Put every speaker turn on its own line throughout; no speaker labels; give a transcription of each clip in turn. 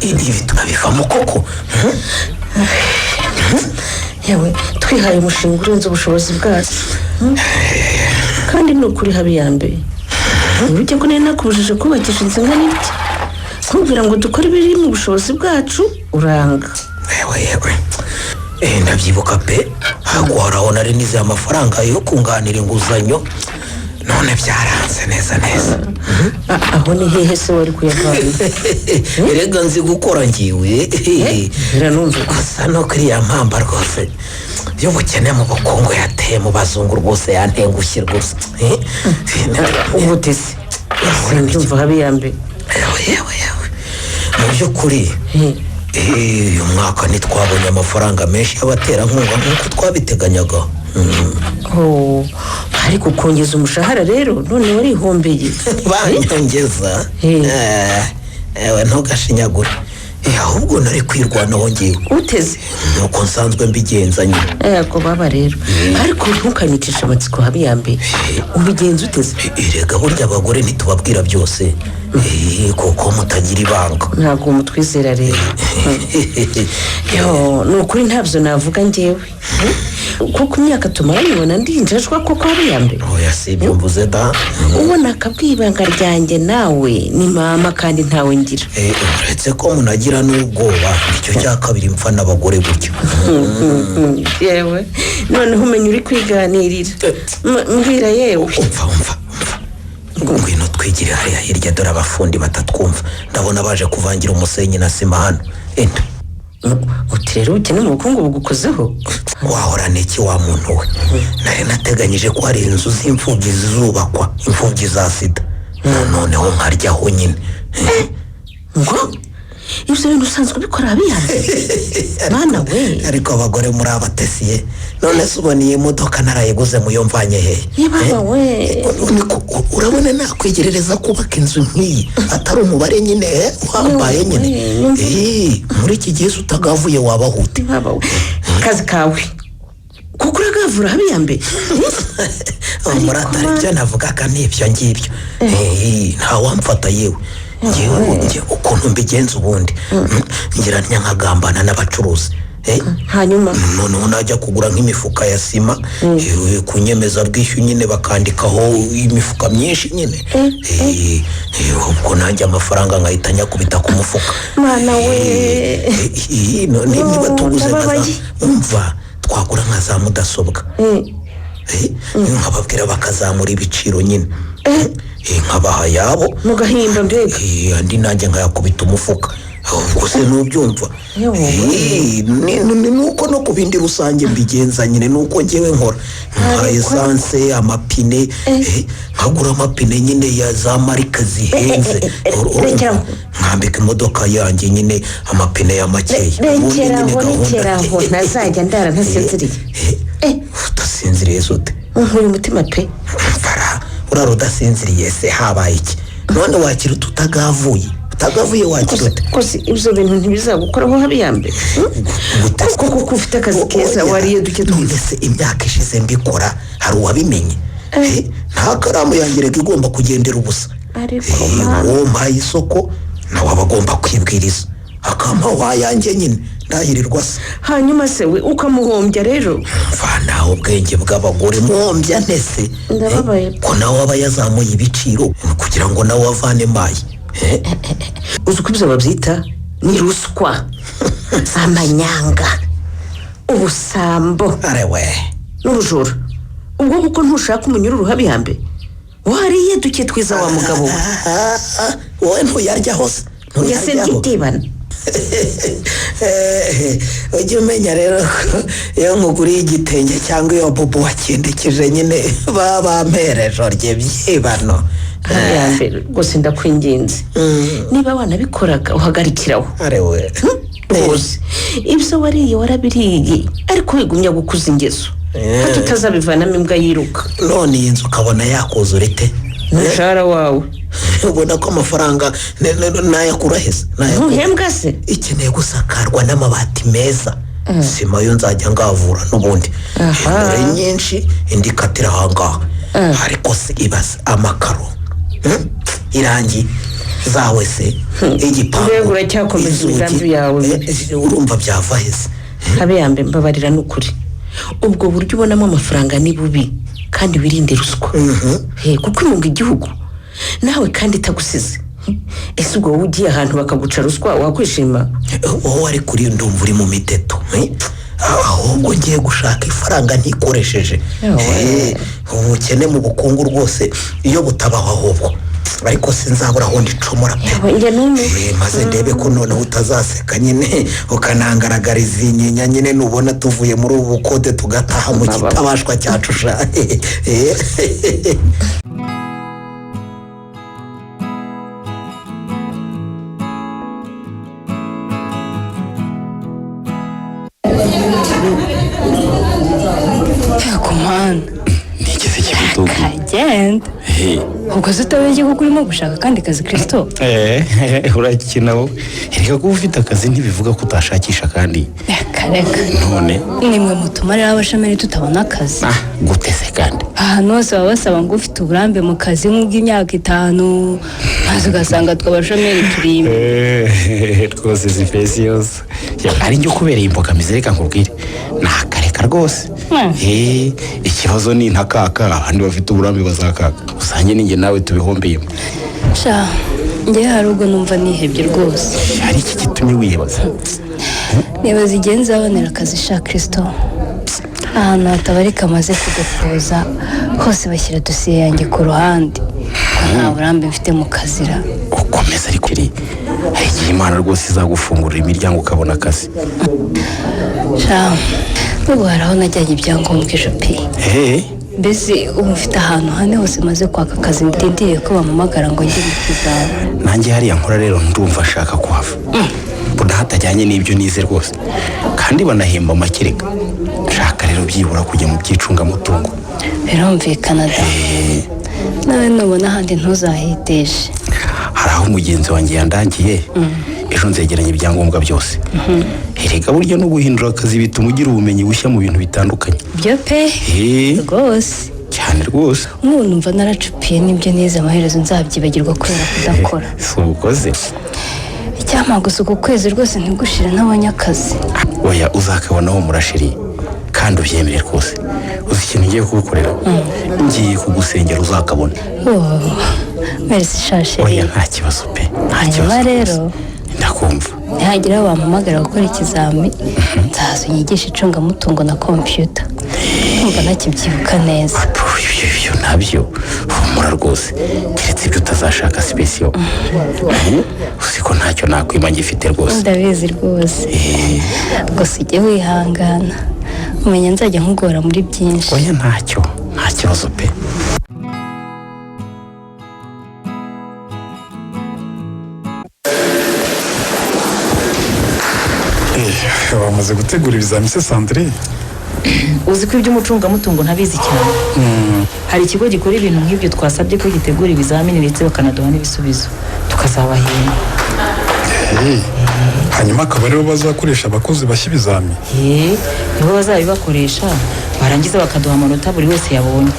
ibi turabivamo koko
yewe twihaye umushinga urenze ubushobozi bwacu kandi ni ukuri habiyambere burya ko nari nakubujije kubakisha inzu ingana ibiti nkubwira ngo dukore ibiri mu bushobozi bwacu uranga.
yewe ndabyibuka pe haguhoraho nari nizeye amafaranga yo kunganira inguzanyo none byaranze neza
aho ni hehe se wari kuyavana?
erega nzi gukora ngiwe
biranumva
gusa no kuriya mpamba rwose y'ubukene mu bukungu yateye mu bazungu rwose yantengushye rwose
ubutesi ndumva habiyambere.
yewe mu by'ukuri uyu mwaka ntitwabonye amafaranga menshi y'abaterankunga nk'uko twabiteganyaga.
ariko kongeza umushahara rero none warihombeye.
banyongeza ewe ntugashinyagure ahubwo nari kwirwanaho ngiwe
uteze
nuko nsanzwe mbigenza nyine.
yego baba rero ariko ntukanyicishe amatsiko habiyambere ubigenza uteze.
erega burya abagore ntitubabwira byose kuko mutagira ibanga.
ntabwo mutwizera rero. ni ukuri ntabyo navuga ngewe kuko imyaka tumaranye ndinjajwa koko habiyambere.
oya si ibyo mvuze da.
ubona akabwiye ibanga ryanjye nawe ni mama kandi ntawe ngira.
uretse ko munagira n'ubwoba nicyo cya kabiri mpfa n'abagore buryo.
yewe noneho umenya uri kwiganirira mbwira yewe.
umva ngwino twigire hariya hirya dore abafundi batatwumva ndabona baje kuvangira umusenyi na sima hano.
uti rero ubukene mu bukungu bugukozeho.
wahora n'iki wa muntu we nari nateganyije ko hari inzu z'imfubyi zizubakwa imfubyi za sida noneho nkaryaho nyine.
ngo ibyo bintu usanzwe ubikora habiyambere mwana we.
ariko abagore muri abatesiye none se ubona iyi modoka narayiguze muyomvanye hehe?
yebaba we
urabona nakwigerereza kubaka inzu nk'iyi atari umubare nyine wambaye nyine. muri iki gihe utagavuye wabahute.
akazi kawe kuko uragavura habiyambere.
muratari ibyo navugaga n'ibyo ngibyo ntawamfata yewe ngewe ukuntu mbigenza ubundi ngira nkagambana n'abacuruzi
hanyuma
noneho najya kugura nk'imifuka ya sima ku nyemezabwishyu nyine bakandikaho imifuka myinshi nyine ubwo nanjye amafaranga nkahita nyakubita ku mufuka.
mwana we
niba tuguze umva twagura nka za mudasobwa nkababwira bakazamura ibiciro nyine nkabaha yabo
mugahimba mbega
andi nanjye nkayakubita umufuka. ubwo se nubyumva nuko no ku bindi rusange mbigenza nyine nuko ngewe nkora nka esanse amapine nkagura amapine nyine ya za marike zihenze nkambika imodoka yanjye nyine amapine ya makeya.
rekeraho ntazajya ndara ntasinziriye.
udasinziriye zute
nkuye umutima pe.
urara udasinziriye se habaye iki none wakira utagavuye wakira ute?
kose ibyo bintu ntibizagukoraho habiyambere kuko ufite akazi keza wariye duke
twese imyaka ishize mbikora hari uwabimenye. nta karamu yanjye reka igomba kugendera ubusa. uwo mpaye isoko nawe aba agomba kwibwiriza akama wayanjye nyine ndahirirwa se.
hanyuma se we ukamuhombya rero.
mvanaho ubwenge bw'abagore muhombya ntese
ndababaye
ko nawe aba yazamuye ibiciro kugira ngo nawe avane mayi.
uzi uko ibyo babyita ni ruswa amanyanga ubusambo n'ubujura. ubwo kuko ntushaka umunyururu habiyambere wariye duke twiza wa mugabo we.
wowe ntuyarya hose
ntuyase ryitibana.
ujye umenya rero iyo nkuguriye igitenge cyangwa iyo bubu wakindekeje nyine baba bampereje rye byibano.
habiyambere rwose ndakwinginze niba wanabikoraga uhagarikiraho rwose ibyo wariye warabiriye ariko wigumya gukuza ingeso ko tutazabivanamo imbwa yiruka.
none iyi nzu ukabona yakuzura ite?
umushahara wawe
ubona ko amafaranga nayakura heza
ntuhembwa se?
ikeneye gusakarwa n'amabati meza sima yo nzajya ngavura n'ubundi intore nyinshi indi katira ahangaha ariko se ibaze amakaro irangi zawe se igipangu
mbega uracyakomeza imigambi yawe
urumva byava hese
Habiyambe mbabarira n'ukuri ubwo buryo ubonamo amafaranga ni bubi kandi wirinde ruswa kuko imunga igihugu nawe kandi itagusize ese ubwo ugiye ahantu bakaguca ruswa wakwishima
wowe ari kuri ndumva uri mu miteto ahubwo ngiye gushaka ifaranga ntikoresheje ubukene mu bukungu rwose iyo butabaho ahubwo ariko sinzabura aho ndicomora maze ndebe ko noneho utazaseka nyine ukanangaragariza inyinya nyine nubona tuvuye muri ubu bukode tugataha mu kitabashwa cyacu
kumana
nigeze kibutugu
kagenda ubwo se utabaye igihugu urimo gushaka kandi kazi Kristo
urakina wowe reka kuba ufite akazi ntibivuga ko utashakisha kandi
reka
none
nimwe mutuma rero abashameri tutabona akazi
gute se kandi
ahantu hose baba basaba ngo ufite uburambe mu kazi nk'ubw'imyaka 5 maze ugasanga tw'abashameri turimo
rwose zifesi yose ari njye ukubereye imbogamizi reka nkubwire nakareka rwose ikibazo ni ntakaka abandi bafite uburambe bazakaka usange ninjye nawe tubihombeyemo
sha njye hari ubwo numva nihebye rwose
hari iki gitumye wibaza
niba zigenza abonera akazi sha Kristo ahantu hatabarika amaze kudepoza hose bashyira dosiye yanjye ku ruhande ko nta burambe mfite mu kazira
ukomeza ariko hari igihe Imana rwose izagufungurira imiryango ukabona akazi
sha ubu hari aho najyanye ibyangombwa ejo pe mbese ubu mfite ahantu hane hose maze kwaka akazi ndindiriye ko bampamagara ngo njye mu kizaba
nanjye hariya nkora rero ndumva ashaka kuhava buda hatajyanye n'ibyo nize rwose kandi banahemba makirega nshaka rero byibura kujya mu byicungamutungo
birumvikana da nawe nubona ahandi ntuzahiteje
hari aho umugenzi wanjye yandangiye ejo nzegeranya ibyangombwa byose erega burya no guhindura akazi bituma ugira ubumenyi bushya mu bintu bitandukanye
byo pe rwose
cyane rwose
umuntu mva naracupiye n'ibyo nize amaherezo nzabyibagirwa kubera kudakora
si ubukoze
icyampa gusa uku kwezi rwose ntigushire ntabonye akazi
oya uzakabonaho murashiri kandi ubyemere rwose uzi ikintu ngiye kugukorera ngiye kugusengera uzakabona
merci shashe
oya nta kibazo pe
hanyuma rero
ndakumva
ntihagira wampamagara gukora ikizami nzaza unyigisha icungamutungo na kompiyuta nkumva ntakibyibuka neza
ibyo ntabyo humura rwose keretse ibyo utazashaka sipesiyo uzi ko ntacyo nakwima ngifite rwose
ndabizi rwose gusa ujye wihangana umenya nzajya nkugora muri byinshi
oya ntacyo nta kibazo pe
bamaze gutegura ibizami se Sandrine
uzi ko iby'umucungamutungo ntabizi cyane hari ikigo gikora ibintu nk'ibyo twasabye ko gitegura ibizamini ndetse bakanaduha n'ibisubizo tukazabahemba
hanyuma akaba aribo bazakoresha abakozi bashya ibizami
nibo bazabibakoresha barangiza bakaduha amanota buri wese yabonye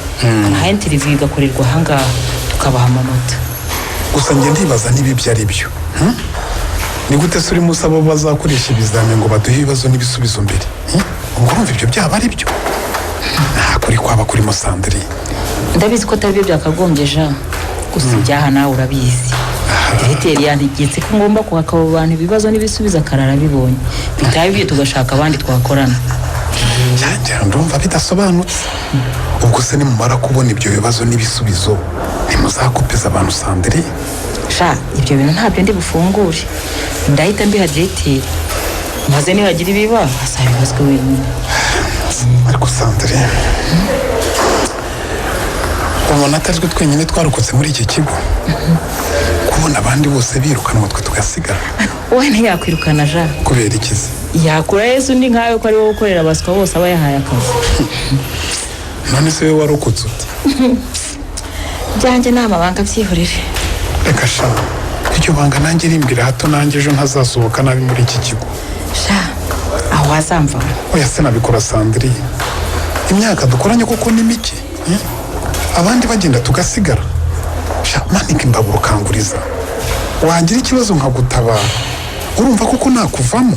naho interiviyu igakorerwa ahangaha tukabaha amanota
gusa njye ndibaza niba ibyo ari byo ni gute se urimo usaba bazakoresha ibizami ngo baduhe ibibazo n'ibisubizo mbere ngo urumva ibyo byaba ari byo nta kuri kwaba kurimo Sandrine
ndabizi ko atari byo byakagombye ja gusa ibyaha nawe urabizi diregiteri yantegetse ko ngomba kuhaka abo bantu ibibazo n'ibisubizo akarara bibonye bitaba ibyo tugashaka abandi twakorana
ndumva bidasobanutse ubwo se nimumara kubona ibyo bibazo n'ibisubizo ntimuzakopeza abantu Sandrine
sha ibyo bintu ntabyo ndi bufungure ndahita mbiha diregiteri maze nihagira ibiba azabibazwe wenyine
ariko Sandrine ubona atari twe twenyine twarokotse muri iki kigo kubona abandi bose birukanwa twe tugasigara
wowe ntiyakwirukana ja
kubera ikizi
yakura yesu undi nkawe ko ari wowe ukorera abaswa bose aba yahaye akazi
none se wowe warokotse uti
byanjye ni amabanga byihorere
reka sha iryo banga nanjye rimbwira hato nanjye ejo ntazasohoka nabi muri iki kigo
sha aho wazamva
oya sinabikora Sandrine, imyaka dukoranye koko ni mike, abandi bagenda tugasigara. Manika imbabura ukanguriza, wagira ikibazo nkagutabara, urumva koko nakuvamo?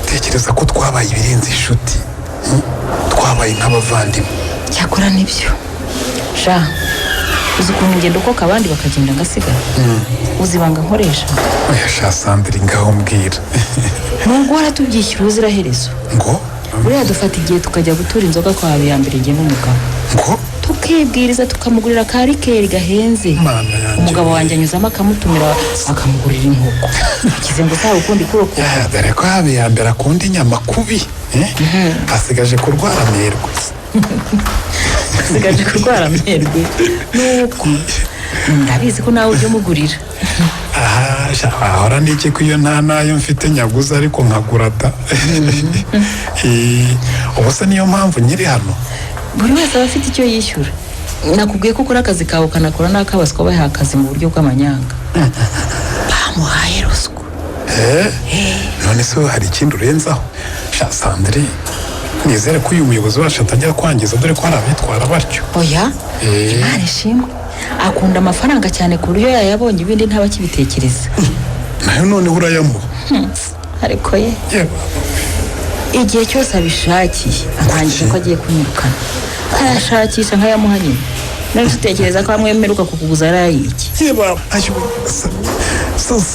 Tekereza ko twabaye ibirenze inshuti, twabaye nk'abavandimwe.
cyakora nibyo sha, uzi ukuntu ngendo koko abandi bakagenda ngasigara, uzi ibanga nkoresha?
Oya sha Sandrine, ngaho mbwira.
nubwo waratubyishyura ubuziraherezo
Ngo
buriya dufata igihe tukajya gutura inzoga kwa Habiyambere njye n'umugabo,
ngo
tukibwiriza tukamugurira ka rikeri gahenze.
Mana yanjye,
umugabo wanjye anyuzamo akamutumira akamugurira inkoko, akize ngo utawe ukundi kuroko.
dore ko Habiyambere akunda inyama kubi, asigaje kurwara amerwe.
asigaje kurwara amerwe nuko ndabizi ko nawe ujya umugurira.
ahora n'iki ko iyo nta nayo mfite nyaguza ariko nkagura da. ubu se niyo mpamvu nyiri hano.
buri wese aba afite icyo yishyura. nakubwiye ko ukora akazi kawe ukanakora n'akabaswa baha akazi mu buryo bw'amanyanga. bamuhaye ruswa.
none se hari ikindi urenzaho? Sandrine, nizere ko uyu muyobozi wacu atajya kwangiza, dore ko hari abitwara batyo.
oya, Imana ishimwe, akunda amafaranga cyane ku buryo yayabonye ibindi ntaba akibitekereza.
nayo noneho urayamuha?
ariko ye igihe cyose abishakiye akangisha ko agiye kunyirukana, ayashakisha nkayamuha nyine. nawe utekereza ko amwemeruka kukuguza yarayiki?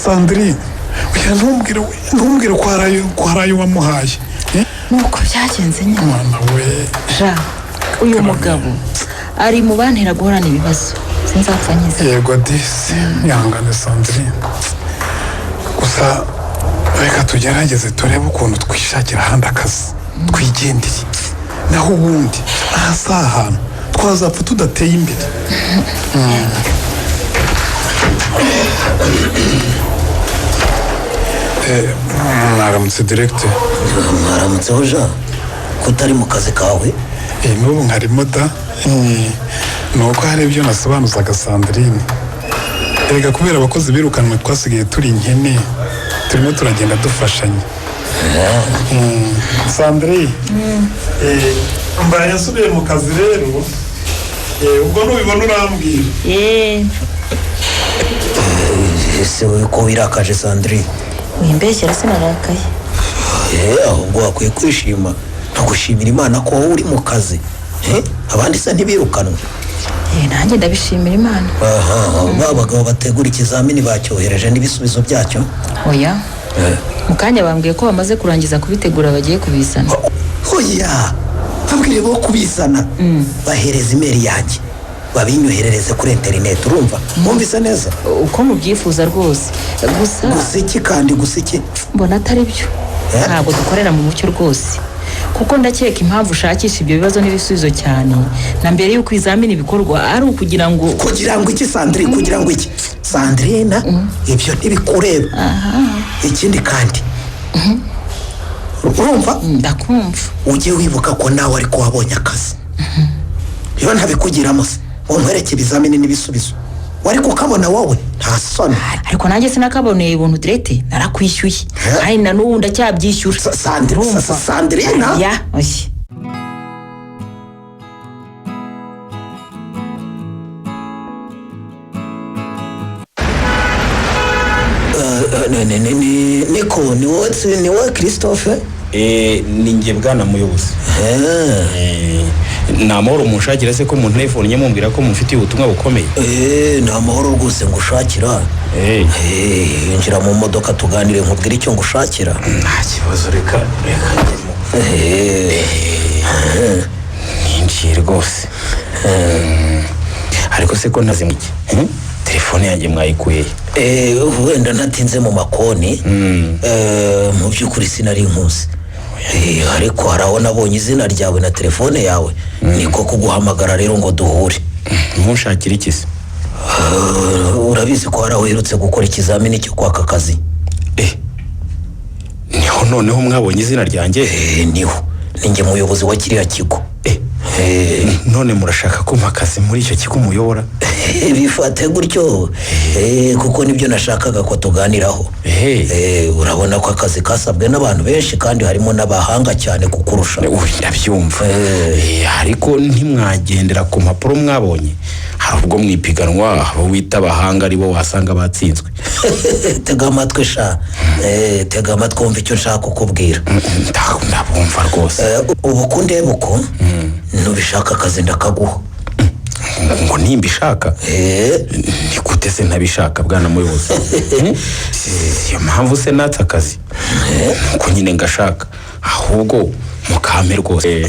Sandrine, oya ntumbwire ko hari ayo wamuhaye.
nuko byagenze nyine.
mwana we
ja, uyu mugabo ari mu bantera guhorana ibibazo sinzapfa nkiza.
yego disi, ihangane Sandrine, gusa reka tugerageze turebe ukuntu twishakira ahandi akazi twigendeye, naho ubundi aha si ahantu twazapfa tudateye imbere. mwaramutse Directeur.
mwaramutseho Jean, ko utari mu kazi kawe?
n'ubu nkarimo da. ni uko hari ibyo nasobanuzaga Sandrine, erega kubera abakozi birukanwe twasigaye turi inkene, turimo turagenda dufashanya. Sandrine, mbaye yasubiye mu kazi rero, ubwo nubibona urambwira.
ese wowe ko wirakaje Sandrine?
wimbeshyera sinarakaye.
ahubwo wakwiye kwishima no gushimira Imana ko wowe uri mu kazi, abandi se ntibirukanwe.
nanjye ndabishimira Imana.
ba bagabo bategura ikizamini bacyohereje n'ibisubizo byacyo?
oya, mu kanya bambwiye ko bamaze kurangiza kubitegura bagiye kubizana.
oya, babwire bo kubizana, bahereza imeri yanjye babinyoherereze kuri interineti. urumva mwumvise neza?
uko mubyifuza rwose,
gusa iki kandi gusa iki?
mbona atari byo. ntabwo dukorera mu mucyo rwose, kuko ndakeka impamvu ushakisha ibyo bibazo n'ibisubizo cyane na mbere y'uko ibizamini bikorwa ari ukugira ngo
iki Sandrine? kugira ngo iki Sandrine? ibyo ntibikureba. ikindi kandi urumva,
ndakumva,
ujye wibuka ko nawe ariko wabonye akazi. iyo ntabikugiramo se nkwereke ibizamini n'ibisubizo wari kukabona wowe? nta soni.
ariko nanjye sinakaboneye ubuntu direte, narakwishyuye kandi na n'ubu ndacyabyishyura.
Sandrine
ya
niko ni wowe Christophe?
ni njye bwana muyobozi. ni amahoro munshakira se ko mu telefone nye mumbwira ko mufitiye ubutumwa bukomeye?
ni amahoro rwose ngushakira. injira mu modoka tuganire nkubwire icyo ngushakira.
nta kibazo, reka ninjiye rwose. ariko se ko ntazi mwiki telefone yanjye mwayikuye?
wenda natinze mu makoni. mu by'ukuri sinari nkuzi, ariko hari aho nabonye izina ryawe na telefone yawe, niko kuguhamagara rero ngo duhure.
ntushakire iki se?
urabizi ko hari aho uherutse gukora ikizamini cyo kwaka akazi?
niho noneho mwabonye izina ryanjye?
niho, ninjye muyobozi wa kiriya kigo.
none murashaka kumpa akazi muri icyo kigo muyobora?
bifate gutyo kuko nibyo nashakaga ko tuganiraho. Urabona ko akazi kasabwe n'abantu benshi kandi harimo n'abahanga cyane kukurusha.
Ndabyumva ariko ntimwagendera ku mpapuro mwabonye, hari ubwo mwipiganwa abo wita abahanga aribo wasanga batsinzwe.
Tega amatwi sha, tega amatwi wumva icyo nshaka kukubwira.
Ndabumva rwose.
Ubu kundeba uko nubishaka akazi ndakaguha.
Ngo nimbishaka nikute se ntabishaka bwana muyobozi. Iyo mpamvu se natse akazi nuko nyine ngashaka, ahubwo mukame rwose.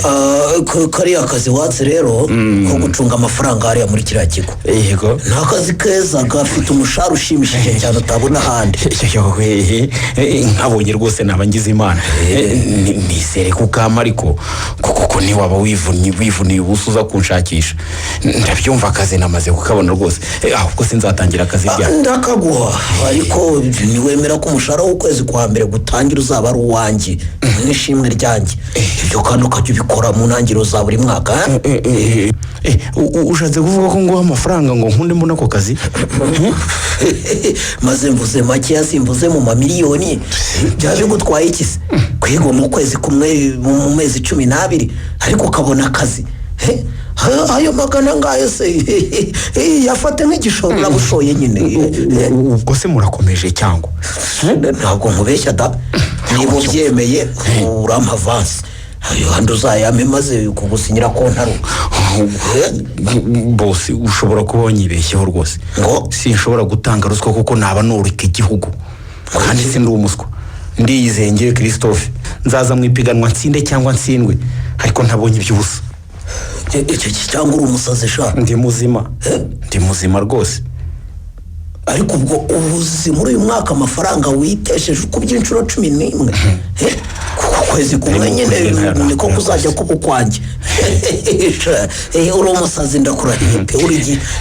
Kariya akazi watse rero ko gucunga amafaranga hariya muri kiriya kigo.
Yego,
ni akazi keza gafite umushahara ushimishije cyane utabona ahandi.
nkabonye rwose naba ngize imana. Nizere kukama ariko kuko niwaba wivuniye ubusa uza kunshakisha. Ndabyumva akazi namaze kukabona rwose, ahubwo sinzatangira akazi byanjye.
Ndakaguha ariko niwemera ko umushahara w'ukwezi kwa mbere gutangira uzaba ari uwanjye n'ishimwe ryanjye. Ibyo kandi ukajya ubikora mu ntangiriro za buri mwaka.
Ushatse kuvuga ko nguha amafaranga ngo nkunde mbona ako kazi?
Maze mvuze makeya simvuze mu mamiliyoni. Byaje gutwaye iki se kwiga mu kwezi kumwe mu mezi 12 ariko ukabona akazi? Ayo magana ngayo se yafate nk'igishoro urabushoye nyine.
Ubwo se murakomeje cyangwa?
Ntabwo nkubeshya da, niba ubyemeye urampa avance handi uzayame maze kugusinyira kontaro.
Bose ushobora kuba wanyibeshyeho rwose.
Ngo
sinshobora gutanga ruswa kuko naba nurika igihugu kandi sindi umuswa. Ndiyizeye ngiye Christophe, nzaza mu ipiganwa nsinde cyangwa nsindwe, ariko ntabonye iby'ubusa.
Cyangwa uri umusazi sha?
Ndi muzima, ndi muzima rwose.
Ariko ubwo ubuzi muri uyu mwaka amafaranga witesheje uko by'inshuro 11 kwezi kumwe nyine niko kuzajya kuko kwanjye. Uri umusazi ndakurahiye pe,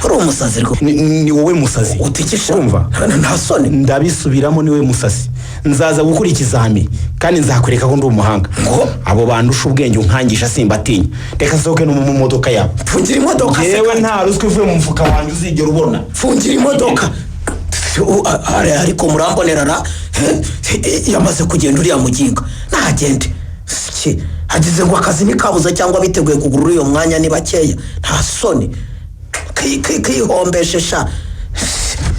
uri umusazi.
Ni wowe musazi
utikisha
urumva?
Nta soni.
Ndabisubiramo, ni wowe musazi. Nzaza gukora ikizami kandi nzakwereka ko ndi umuhanga.
Ngo
abo bandusha ubwenge unkangisha simbatinya. Reka sohoke no mu modoka yawe.
Fungira imodoka.
Yewe nta ruswa ivuye mu mufuka wanjye uzigera ubona.
Fungira imodoka. Ariko murambonerana yamaze kugenda uriya muginga ntagende. Hagize ngo akazi ni kabuza cyangwa biteguye kugurura uyo mwanya ni bakeya. Nta soni kihombeshesha.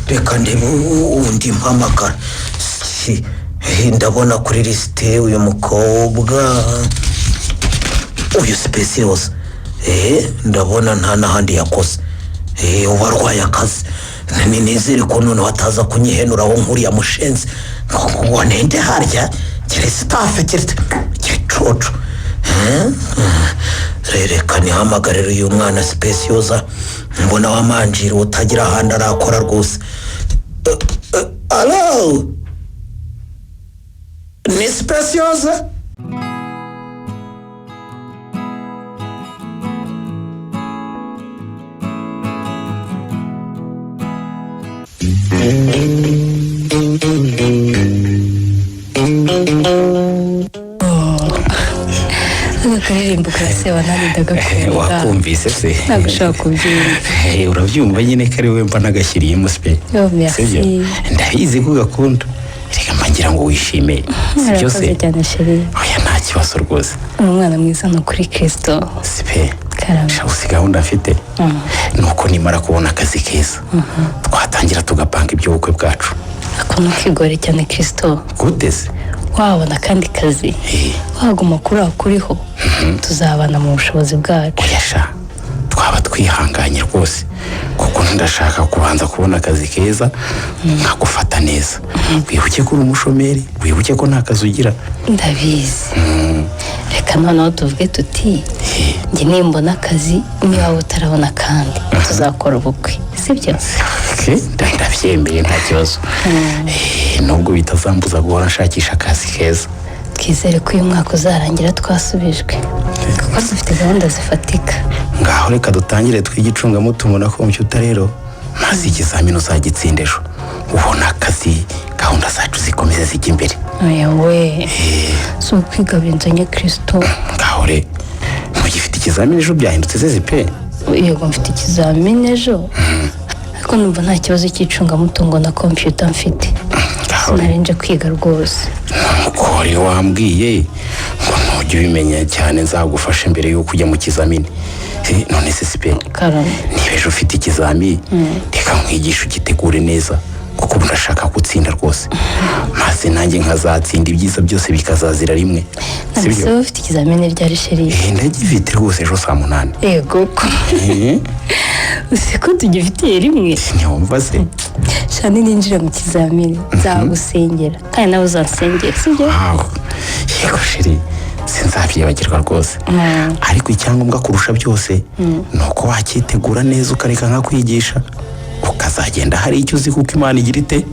Reka ndebe undi mpamagara. Ndabona kuri lisite uyu mukobwa uyu Specials. Ndabona nta n'ahandi yakoze. Ubarwaye akazi. Nizere ko none wataza kunyihenuraho nkuriya mushenzi ngo nende harya kire staff kicoco. Reka nihamagarira uyu mwana Specials, mbona wamanjira utagira ahandi arakora rwose. Hello, ni Specials?
akaririmbo karaseba nari ndagakunda.
Wakumvise se?
Ntabwo ushaka kubyumva.
Urabyumva nyine kari we mba nagashyiriyemo spe.
Merci.
Ndabizi ko gakunda. Reka mbangira ngo wishime.
Sibyo se? Cyane chérie.
Oya nta kibazo rwose.
Umwana mwiza no kuri Kristo.
Spe.
Karama.
Uzi gahunda afite. Nuko nimara kubona akazi keza. Twatangira tugapanga iby'ubukwe bwacu.
Ako ntukigore cyane Kristo.
Guteze?
Wabona kandi kazi. Waguma kuri aho kuriho. Tuzabana mu bushobozi bwacu.
Oyasha. Twaba twihanganye rwose. Kuko ndashaka kubanza kubona akazi keza nkagufata neza. Wibuke ko uri umushomeri, wibuke ko nta kazi ugira.
Ndabizi. Reka noneho tuvuge tuti njye nimbona akazi niba utarabona kandi tuzakora ubukwe, sibyo?
Ndabyemeye nta kibazo. Nubwo bitazambuza guhora nshakisha akazi keza.
Twizere ko uyu mwaka uzarangira twasubijwe kuko dufite gahunda zifatika.
Ngaho reka dutangire twigicungamutungo na computer rero, maze ikizamini uzagitsinda ejo ubona akazi, gahunda zacu zikomeze zijya imbere.
Oya we, so kwiga binzanye Kristo.
Ngaho re ntugifite ikizamini ejo byahindutse zeze pe?
Yego mfite ikizamini ejo kuko numva nta kibazo cy'icungamutungo na kompiyuta mfite sinarinje kwiga rwose.
nuko rero wambwiye ngo ntujye ubimenya cyane nzagufasha mbere y'uko ujya mu kizamini. none se sipe
Karame,
niba ejo ufite ikizami reka nkwigisha ugitegure neza kuko ubu ndashaka gutsinda rwose maze nanjye nkazatsinda ibyiza byose bikazazira rimwe.
nanditse wowe ufite ikizamini ryari sheri?
ndagifite rwose ejo saa 8.
Yego ko uzi ko tugifitiye rimwe.
ntiwumva se?
Shani ninjira mu kizamini nzagusengera kandi nawe uzansengera sibyo?
yego sheri sinzabyibagirwa rwose. ariko icyangombwa kurusha byose ni uko wakitegura neza ukareka nka kwigisha ukazagenda hari icyo uzi kuko Imana igira ite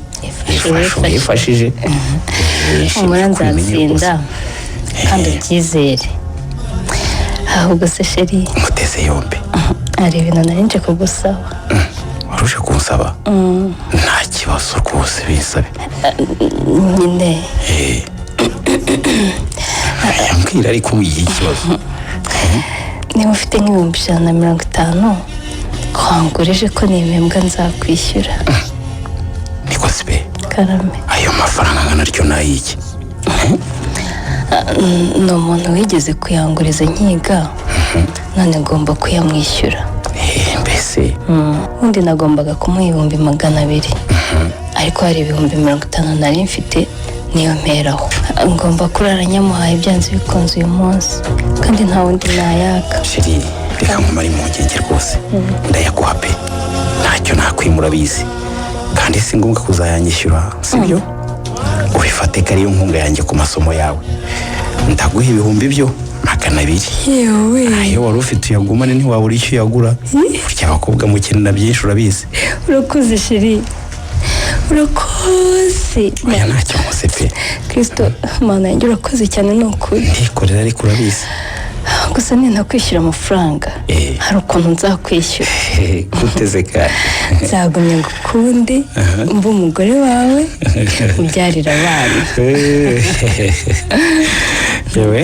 yifashije.
umura nzatsinda kandi ubyizere. ahubwo se sheri
muteze yombi
hari ibintu narinje kugusaba.
waruje kunsaba? nta kibazo rwose bisabe
nyine
yambwira ariko wiyihe ikibazo.
niba ufite nk'ibihumbi 150 wangurije ko nimembwa nzakwishyura.
niko sibe?
Karame,
ayo mafaranga angana ryo nayiki?
ni umuntu wigeze kuyanguriza nkiga none ngomba kuyamwishyura.
mbese
undi nagombaga kumuha 200,000 ariko hari 50,000 nari mfite niyo mperaho. ngomba kurara nyamuhaye byanze bikunze uyu munsi kandi nta wundi nayaka.
sheri reka nkumare impungenge rwose ndayaguha pe ntacyo nakwimura bizi kandi si ngombwa kuzayanyishyura sibyo? ubifate ko ariyo nkunga yanjye ku masomo yawe. ndaguha ibihumbi byo 200.
yewe
ayo wari ufite uyagumane ntiwabura icyo uyagura. burya abakobwa mukenera byinshi urabizi.
urakoze sheri urakoze.
oya ntacyo nkose pe
Kristo mana yanjye urakoze cyane ni ukuri.
ndikorera ariko urabizi.
gusa nina kwishyura amafaranga hari ukuntu nzakwishyura.
guteze kare
nzagumya ngo ukunde mbe umugore wawe ubyarira abana.
yewe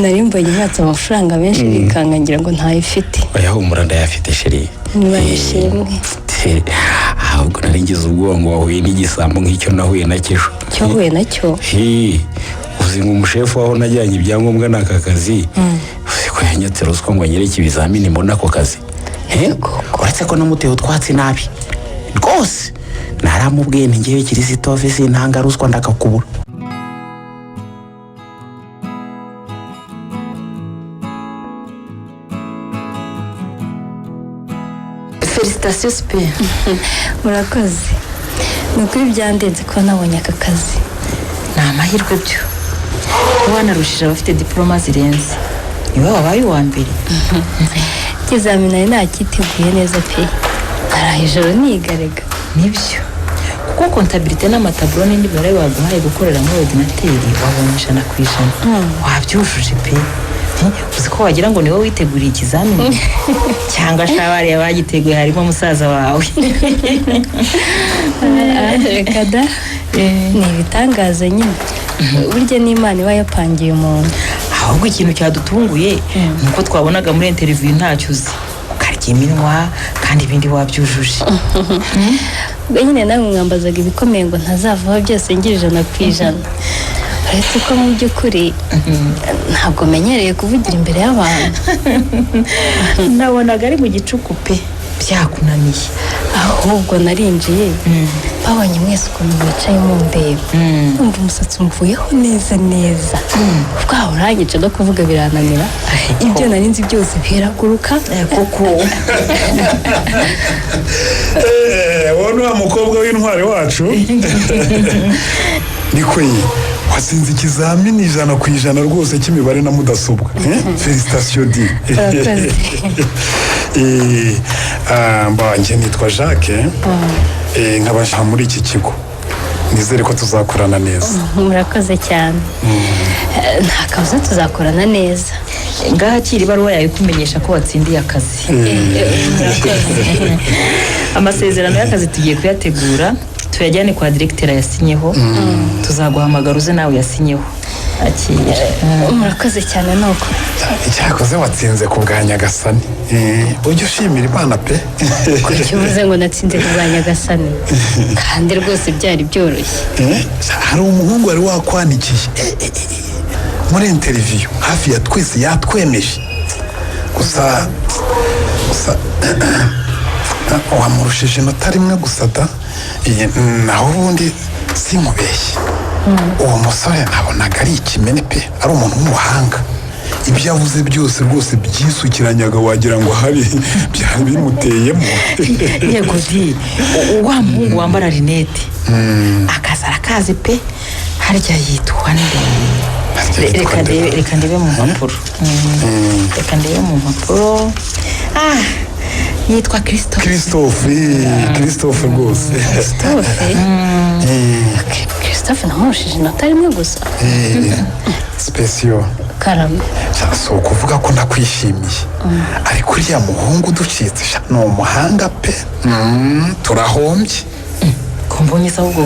nari mbonye mwatse amafaranga menshi bikangangira ngo ntayifite.
oya humura ndayafite sheri.
niba yishimwe
ahubwo nari ngize ubwoba ngo wahuye n'igisambo nk'icyo nahuye nacyo ejo.
cyo huye nacyo?
uzi ngo umushefu waho najyanye ibyangombwa n'aka kazi uzi ko yanyatse ruswa ngo anyereke ibizamini mbona ako kazi. uretse ko namuteye utwatsi nabi rwose naramubwiye nti ngewe Kirisito ave sintanga ruswa ndakakubura.
felicitasiyo sipe.
murakoze ni ukuri byandenze kuba nabonye aka kazi.
ni amahirwe byo wanarushije abafite diporoma zirenze niwe wabaye uwa mbere.
ikizamini nari nakiteguye neza pe naraye ijoro nigarega.
nibyo kuko kontabilite n'amataburo n'indi mibare baguhaye gukorera muri ordinateri wabonye 100%. wabyujuje pe uzi ko wagira ngo niwe witeguriye ikizamini cyangwa shabari yabagiteguye harimo musaza wawe.
reka da ni ibitangaza nyine burya n'Imana iba yapangiye umuntu.
ahubwo ikintu cyadutunguye ni uko twabonaga muri interview ntacyo uzi ukarya iminwa kandi ibindi wabyujuje.
ubwo nyine nawe mwambazaga ibikomeye ngo ntazavaho byose ngira 100%. uretse ko mu by'ukuri ntabwo menyereye kuvugira imbere y'abantu.
nabonaga ari mu gicuku pe byakunaniye.
ahubwo narinjiye babonye mwese ukuntu mwicaye mu ndeba numva umusatsi umvuyeho neza neza. ubwaho uranyica no kuvuga birananira ibyo nari nzi byose biraguruka
koko.
wowe ni wa mukobwa w'intwari wacu. niko ye watsinze ikizamini 100% rwose cy'imibare na mudasobwa. felicitasiyo di. mbanje nitwa Jacques nkabasha muri iki kigo nizere ko tuzakorana neza.
murakoze cyane nta kabuza tuzakorana neza.
ngaha kiri ibaruwa yawe kumenyesha ko watsindiye akazi. amasezerano y'akazi tugiye kuyategura tuyajyane kwa directeur yasinyeho tuzaguhamagara uze nawe yasinyeho akira.
murakoze cyane nuko
icyakoze watsinze ku bwa nyagasani ujye ushimira imana pe
kivuze ngo natsinze ku bwa nyagasani kandi rwose byari byoroshye
hari umuhungu wari wakwanikiye muri interiviyu hafi ya twese yatwemeje gusa wamurushije inota rimwe gusa da naho ubundi sinkubeshye uwo musore nabonaga ari ikimene pe ari umuntu w'umuhanga ibyo yavuze byose rwose byisukiranyaga wagira ngo hari byari bimuteyemo
yego di wa muhungu wambara rinete akazi arakazi pe harya yitwa nde reka ndebe mu mpapuro yitwa
Christophe rwose
Christophe namurushije inota rimwe gusa
sipesiyo
karame
si ukuvuga ko nakwishimiye ariko uriya muhungu uducitse ni umuhanga pe turahombye
ko mbonye se ahubwo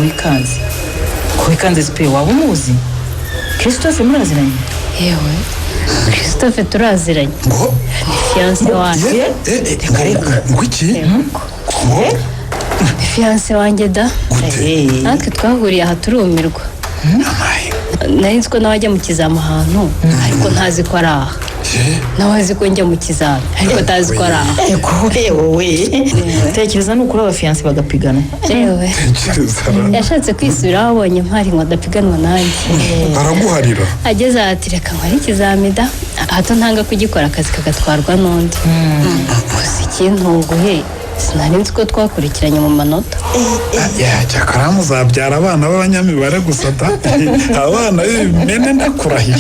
wikanze pe waba umuzi Christophe muraziranye
yewe Christophe turaziranye
ngo
ni fiyanse wanjye
ngwiki
ni fiyanse wanjye da natwe twahuriye aha turumirwa nari nzi ko nawe ajya mu kizami ahantu ariko ntazi ko ari aha nawe azi ko njya mu kizami ariko atazi ko ari aha
wowe tekereza nukuri abafiyanse bagapigana
yewe yashatse kwisubiraho abonye mpari ngo adapiganwa nanjye
araguharira
ageze ati reka nkore ikizami da hato ntanga kugikora akazi kagatwarwa n'undi gusa ikintunguye sinari nzi ko twakurikiranye mu manota
cyakora muzabyara abana b'abanyamibare gusa da abana b'ibimene ndakurahiye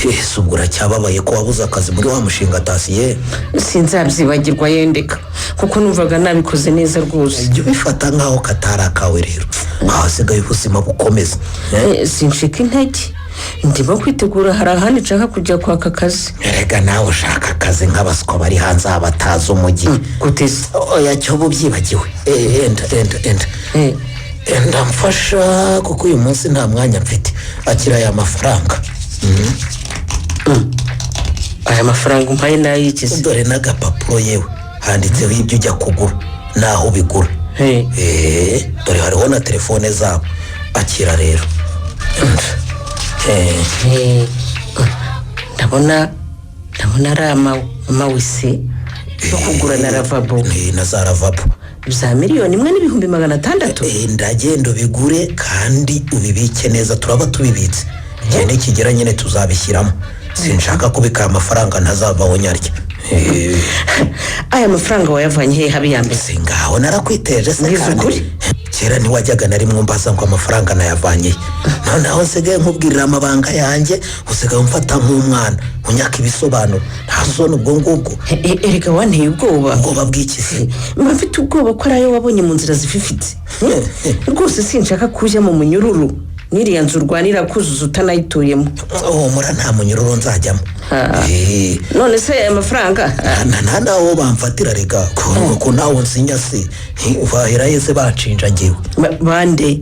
ese ubwo uracyababaye ko wabuze akazi muri wa mushinga Tasiye
sinzabyibagirwa yendeka kuko numvaga nabikoze neza rwose
jya ubifata nk'aho katari akawe rero ahasigaye ubuzima bukomeza
sinshika intege ndimo kwitegura hari ahandi nshaka kujya kwaka akazi
erega nawe ushaka akazi nk'abaswa bari hanze aha batazi umujyi
guteze
oya cyobo byibagiwe enda mfasha kuko uyu munsi nta mwanya mfite akira aya mafaranga
aya mafaranga umpaye n'ay'ikizi
dore n'agapapuro yewe handitseho ibyo ujya kugura n'aho ubigura dore hariho na telefone zabo akira rero
ndabona ari amawisi yo kugura na ravabo
na za ravabo
za 1,600,000
ndagenda ubigure kandi ubibike neza turaba tubibitse igihe nikigera nyine tuzabishyiramo sinshaka kubika amafaranga ntazavaho nyarya
aya mafaranga wayavanye he habiyambe
singaho narakwiteje se kandi kera ntiwajyaga na rimwe mbaza ngo amafaranga nayavanye noneho nsigaye nkubwirira amabanga yanjye usigaye umfata nk'umwana unyaka ibisobanuro nta soni ubwo ngubwo
erega wanteye
ubwoba bw'ikisi
mba mfite ubwoba ko ari ayo wabonye mu nzira zififitse rwose sinshaka kujya mu munyururu n'iriya nzu urwanira kuzuza utanayituyemo
humura nta munyururu nzajyamo
none se aya mafaranga
nta nawo bamfatira rega ko nawe nsinya se bahera yese bacinjagiwe
bande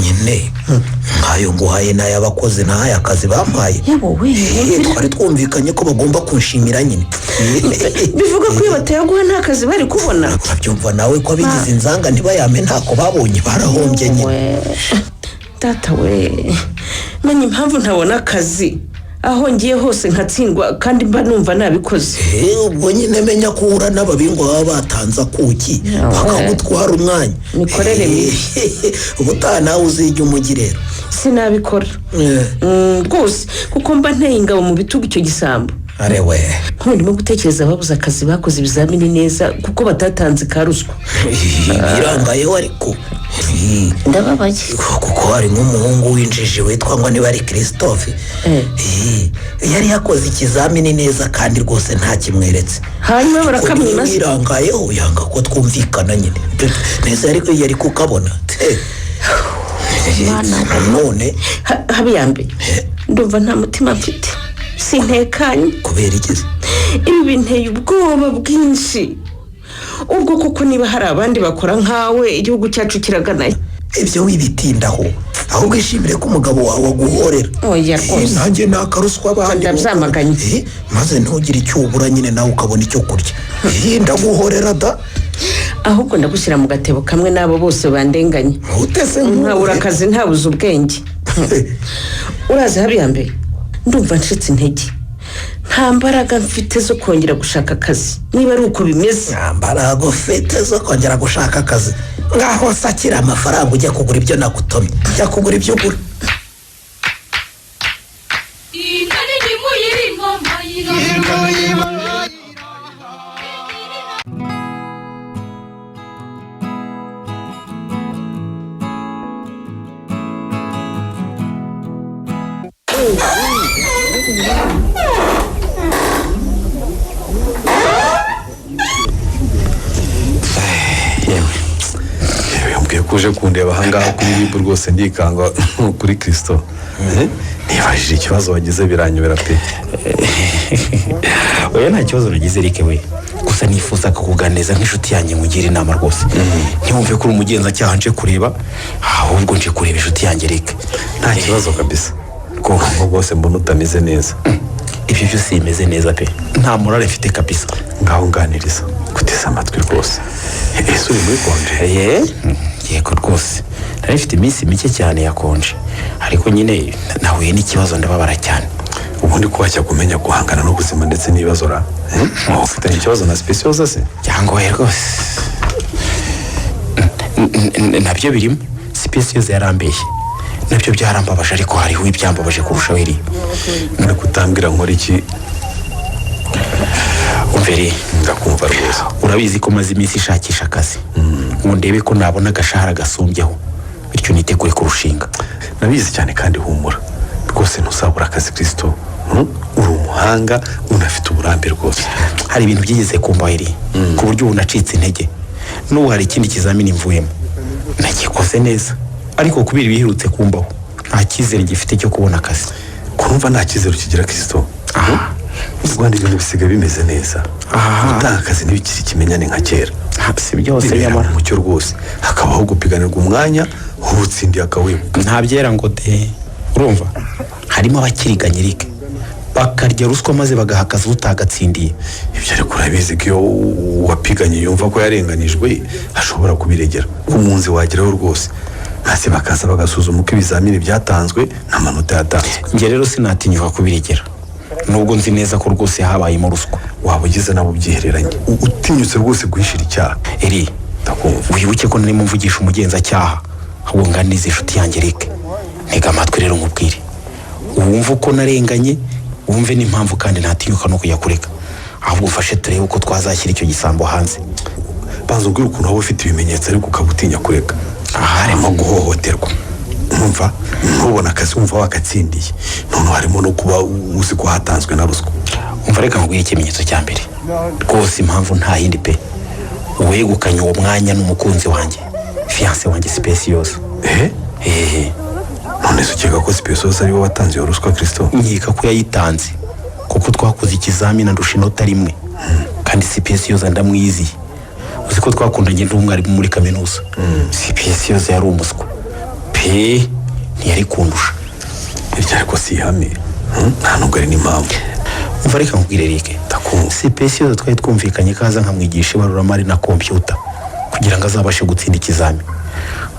nyine nkayo nguhaye n'ay'abakozi ntahaye akazi bampaye twari twumvikanye ko bagomba kunshimira nyine
bivuga ko iyo batayaguha nta kazi bari kubona
urabyumva nawe ko abigize inzanga ntibayame ntako babonye barahombye nyine
data we menya impamvu ntabona akazi aho ngiye hose nkatsindwa kandi mba numva nabikoze
ubwo nyine menya ko uhura n'ababingwa baba batanze akuki bakagutwara umwanya
mikorere mibi
ubutaha nawe uzijya umujyi rero
sinabikora rwose kuko mba nteye ingabo mu bitugu icyo gisambo
arewe
ndimo gutekereza ababuze akazi bakoze ibizamini neza kuko batatanze ka ruswa
birangayeho ariko
ndababaye
kuko hari nk'umuhungu winjije witwa ngo niba ari Christophe yari yakoze ikizamini neza kandi rwose nta kimweretse
hanyuma barakamwima
birangayeho yanga ko twumvikana nyine neza ariko yari kukabona none
habiyambe ndumva nta mutima mfite sintekanye.
kubera ikizi
ibi binteye ubwoba bwinshi. ubwo kuko niba hari abandi bakora nkawe igihugu cyacu kiraganaye.
ibyo wibitindaho ahubwo ishimire ko umugabo wawe aguhorera.
oya rwose
nanjye nakaruswa abandi
ndabyamaganye.
maze ntugire icyo ubura nyine nawe ukabona icyo kurya. ndaguhorera da.
ahubwo ndagushyira mu gatebo kamwe n'abo bose bandenganye.
utese
nkabura akazi ntabuze ubwenge. urazi habiyambe ndumva ncitse intege. nta mbaraga mfite zo kongera gushaka akazi niba ari uko bimeze.
nta mbaraga ufite zo kongera gushaka akazi ngaho sakira amafaranga ujya kugura ibyo nagutomye. ujya kugura ibyo ugura.
yambwiye ko uje kundeba ahangaha kuri ribu rwose ndikanga kuri Kristo. nibajije ikibazo wagize biranyobera pe.
oya nta kibazo nagize Eric we, gusa nifuzaga kukuganiriza nk'inshuti yanjye nkugira inama rwose. ntiwumve ko uri umugenzacyaha nje kureba, ahubwo nje kureba inshuti yanjye Eric.
nta kibazo kabisa rwose mbona utameze neza.
ibyo byose bimeze neza pe, nta morale mfite kabisa.
ngaho nganiriza guteze amatwi rwose. ese uri muri konje?
yego rwose nari mfite iminsi mike cyane ya konje, ariko nyine nahuye n'ikibazo ndababara cyane.
ubundi ko wajya kumenya guhangana n'ubuzima ndetse n'ibibazo ra ufitanye ikibazo na Specioza se?
cyangwa rwose nabyo birimo. Specioza yarambeshye, nabyo byarambabaje, ariko hariho ibyambabaje kurushaho. iri
muri kutambwira nkora iki?
umvere
ndakumva rwose.
urabizi ko maze iminsi ishakisha akazi ngo ndebe ko nabona agashahara gasumbyeho, bityo nitegure kurushinga.
nabizi cyane kandi humura rwose ntuzabura akazi Kristo. uri umuhanga unafite uburambe rwose.
hari ibintu byigeze kumbaho iri ku buryo ubu nacitse intege. n'ubu hari ikindi kizamini mvuyemo nagikoze neza, ariko kubera ibiherutse kumbaho nta cyizere gifite cyo kubona akazi.
kurumva nta cyizere ukigira Kristo? mu Rwanda ibintu bisigaye bimeze neza. gutanga akazi ntibikiri ikimenyane nka kera.
si byose
nyamara umucyo rwose hakabaho gupiganirwa umwanya w'ubutsindiye akawibuka.
nta byera ngo de. urumva harimo abakiriganya Eric bakarya ruswa maze bagaha akazi utagatsindiye.
ibyo ariko urabizi ko iyo uwapiganye yumva ko yarenganijwe ashobora kubiregera. umunsi wageraho rwose maze bakaza bagasuzuma uko ibizamini byatanzwe n'amanota yatanzwe.
njye rero sinatinyuka kubiregera, nubwo nzi neza ko rwose habayemo ruswa.
waba ugize nabo ubyihereranye utinyutse rwose guhishira icyaha.
eri
ndakumva.
wibuke ko narimo mvugisha umugenzacyaha, ahubwo nganize inshuti yanjye Eric. ntega amatwi rero nkubwire, wumva uko narenganye, wumve n'impamvu, kandi ntatinyuka no kujya kureka, ahubwo mfashe turebe uko twazashyira icyo gisambo hanze.
banza ubwire ukuntu waba ufite ibimenyetso ariko ukaba utinya kureka. harimo guhohoterwa, numva ntubona akazi wumva wakatsindiye, noneho harimo no kuba uzi ko hatanzwe na ruswa.
umva reka nkubwire ikimenyetso cya mbere rwose, impamvu nta yindi pe, uwegukanye uwo mwanya n'umukunzi wanjye, fiance wanjye Specioza.
none se ukeka ko Specioza ari we watanze iyo ruswa Kristo?
nkeka ko yayitanze kuko twakoze ikizamini andusha inota rimwe, kandi Specioza ndamwiziye. uzi ko twakundanye n'umwarimu muri kaminuza. Specioza yari umuswa pe, ntiyari kundusha.
iryo ariko si ihame, nta nubwo ari n'impamvu.
umva reka nkubwire Eric, Specioza twari twumvikanye ko aza nkamwigisha ibaruramari na kompiyuta kugira ngo azabashe gutsinda ikizami.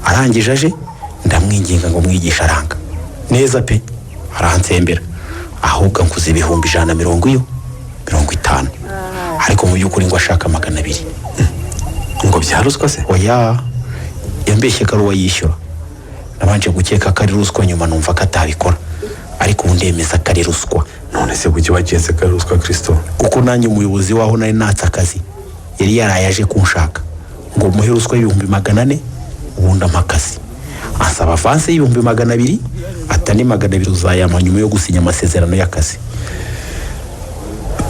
arangije aje ndamwinginga ngo mwigisha aranga neza pe, aransembera, ahubwo nkuze ibihumbi 150, ariko mu by'ukuri ngo ashaka 200.
ngo bya ruswa se?
oya, yambeshye ko ari uwo yishyura. nabanje gukeka ko ari ruswa, nyuma numva ko atabikora, ariko ubu ndemeza ko ari ruswa.
none se kuki wagenze ko ari ruswa Kristo?
kuko nanjye umuyobozi waho nari natse akazi yari yaraye aje kunshaka ngo muhe ruswa y'ibihumbi 400, ubundi ampa akazi. ansaba avanse y'ibihumbi 200, atani 200 uzayama nyuma yo gusinya amasezerano y'akazi.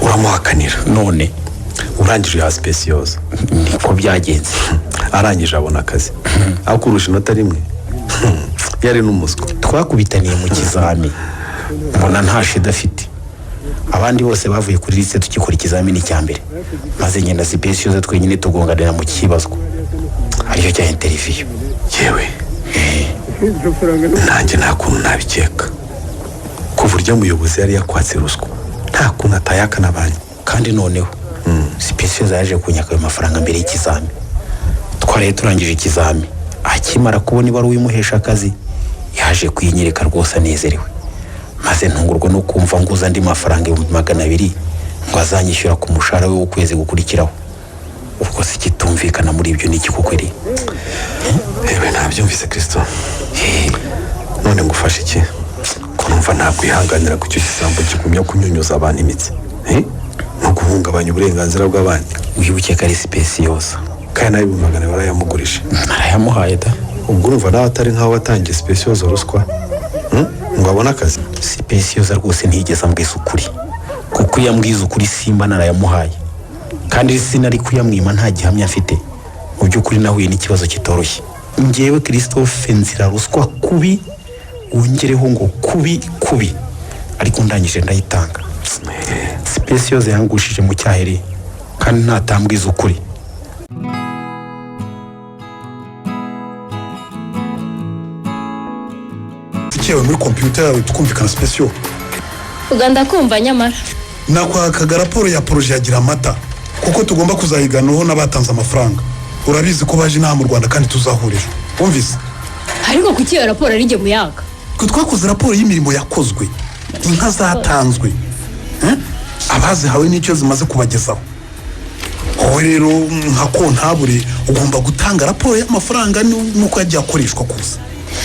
uramuhakanira?
none
urangije ya Specioza?
niko byagenze.
arangije abona akazi aho kurusha inota rimwe. yari n'umuswa.
twakubitaniye mu kizami mbona nta shida afite, abandi bose bavuye kuri lise tukikora ikizamini cya mbere, maze ngenda sipesiyoze twenyine tugonganira mu kibazwa aricyo cya interiviyu.
yewe nanjye nta kuntu nabikeka kuva urya muyobozi yari yakwatse ruswa nta kuntu atayaka n'abandi.
kandi noneho sipesiyoze yaje kunyaka ayo mafaranga mbere y'ikizami. twariye turangije ikizami, akimara kubona ibaruwa imuhesha akazi yaje kuyinyereka rwose anezerewe, maze ntungurwa no kumva nguza andi mafaranga 200,000 ngo azanyishyura ku mushahara we w'ukwezi gukurikiraho. ubwo se kitumvikana muri ibyo niki kuko iri
yewe ntabyumvise Kristo. none ngufashe iki ko numva ntakwihanganira ku cyo kisambo kigumya kunyunyuza abantu imitsi no guhungabanya uburenganzira bw'abandi.
wibuke ko ari sipesiyoza
kandi nawe 200,000 barayamugurije.
arayamuhaye da.
ubwo urumva nawe atari nk'aho watangiye sipesiyoza ruswa ngo abone akazi.
sipesiyoza rwose ntiyigeze ambwiza ukuri, kuko iyo ambwiza ukuri simba narayamuhaye, kandi sinari kuyamwima nta gihamya afite. mu by'ukuri nahuye n'ikibazo kitoroshye. njyewe Christophe nzira ruswa kubi, wongereho ngo kubi, ariko ndangije ndayitanga. sipesiyoza yangushije mu cyaheri kandi ntatambwiza ukuri.
ikewe muri kompiyuta yawe tukumvikana sipesiyo.
uganda kumva nyamara
nakwakaga raporo ya poroje ya gira amata kuko tugomba kuzayiganiraho n'abatanze amafaranga. urabizi ko baje inaha mu Rwanda kandi tuzahurira, wumvise?
ariko kuki iyo raporo ari mu yaga?
twe twakoze raporo y'imirimo yakozwe, inka zatanzwe, abazihawe n'icyo zimaze kubagezaho. wowe rero nka kontabure ugomba gutanga raporo y'amafaranga nuko yagiye akoreshwa kuza.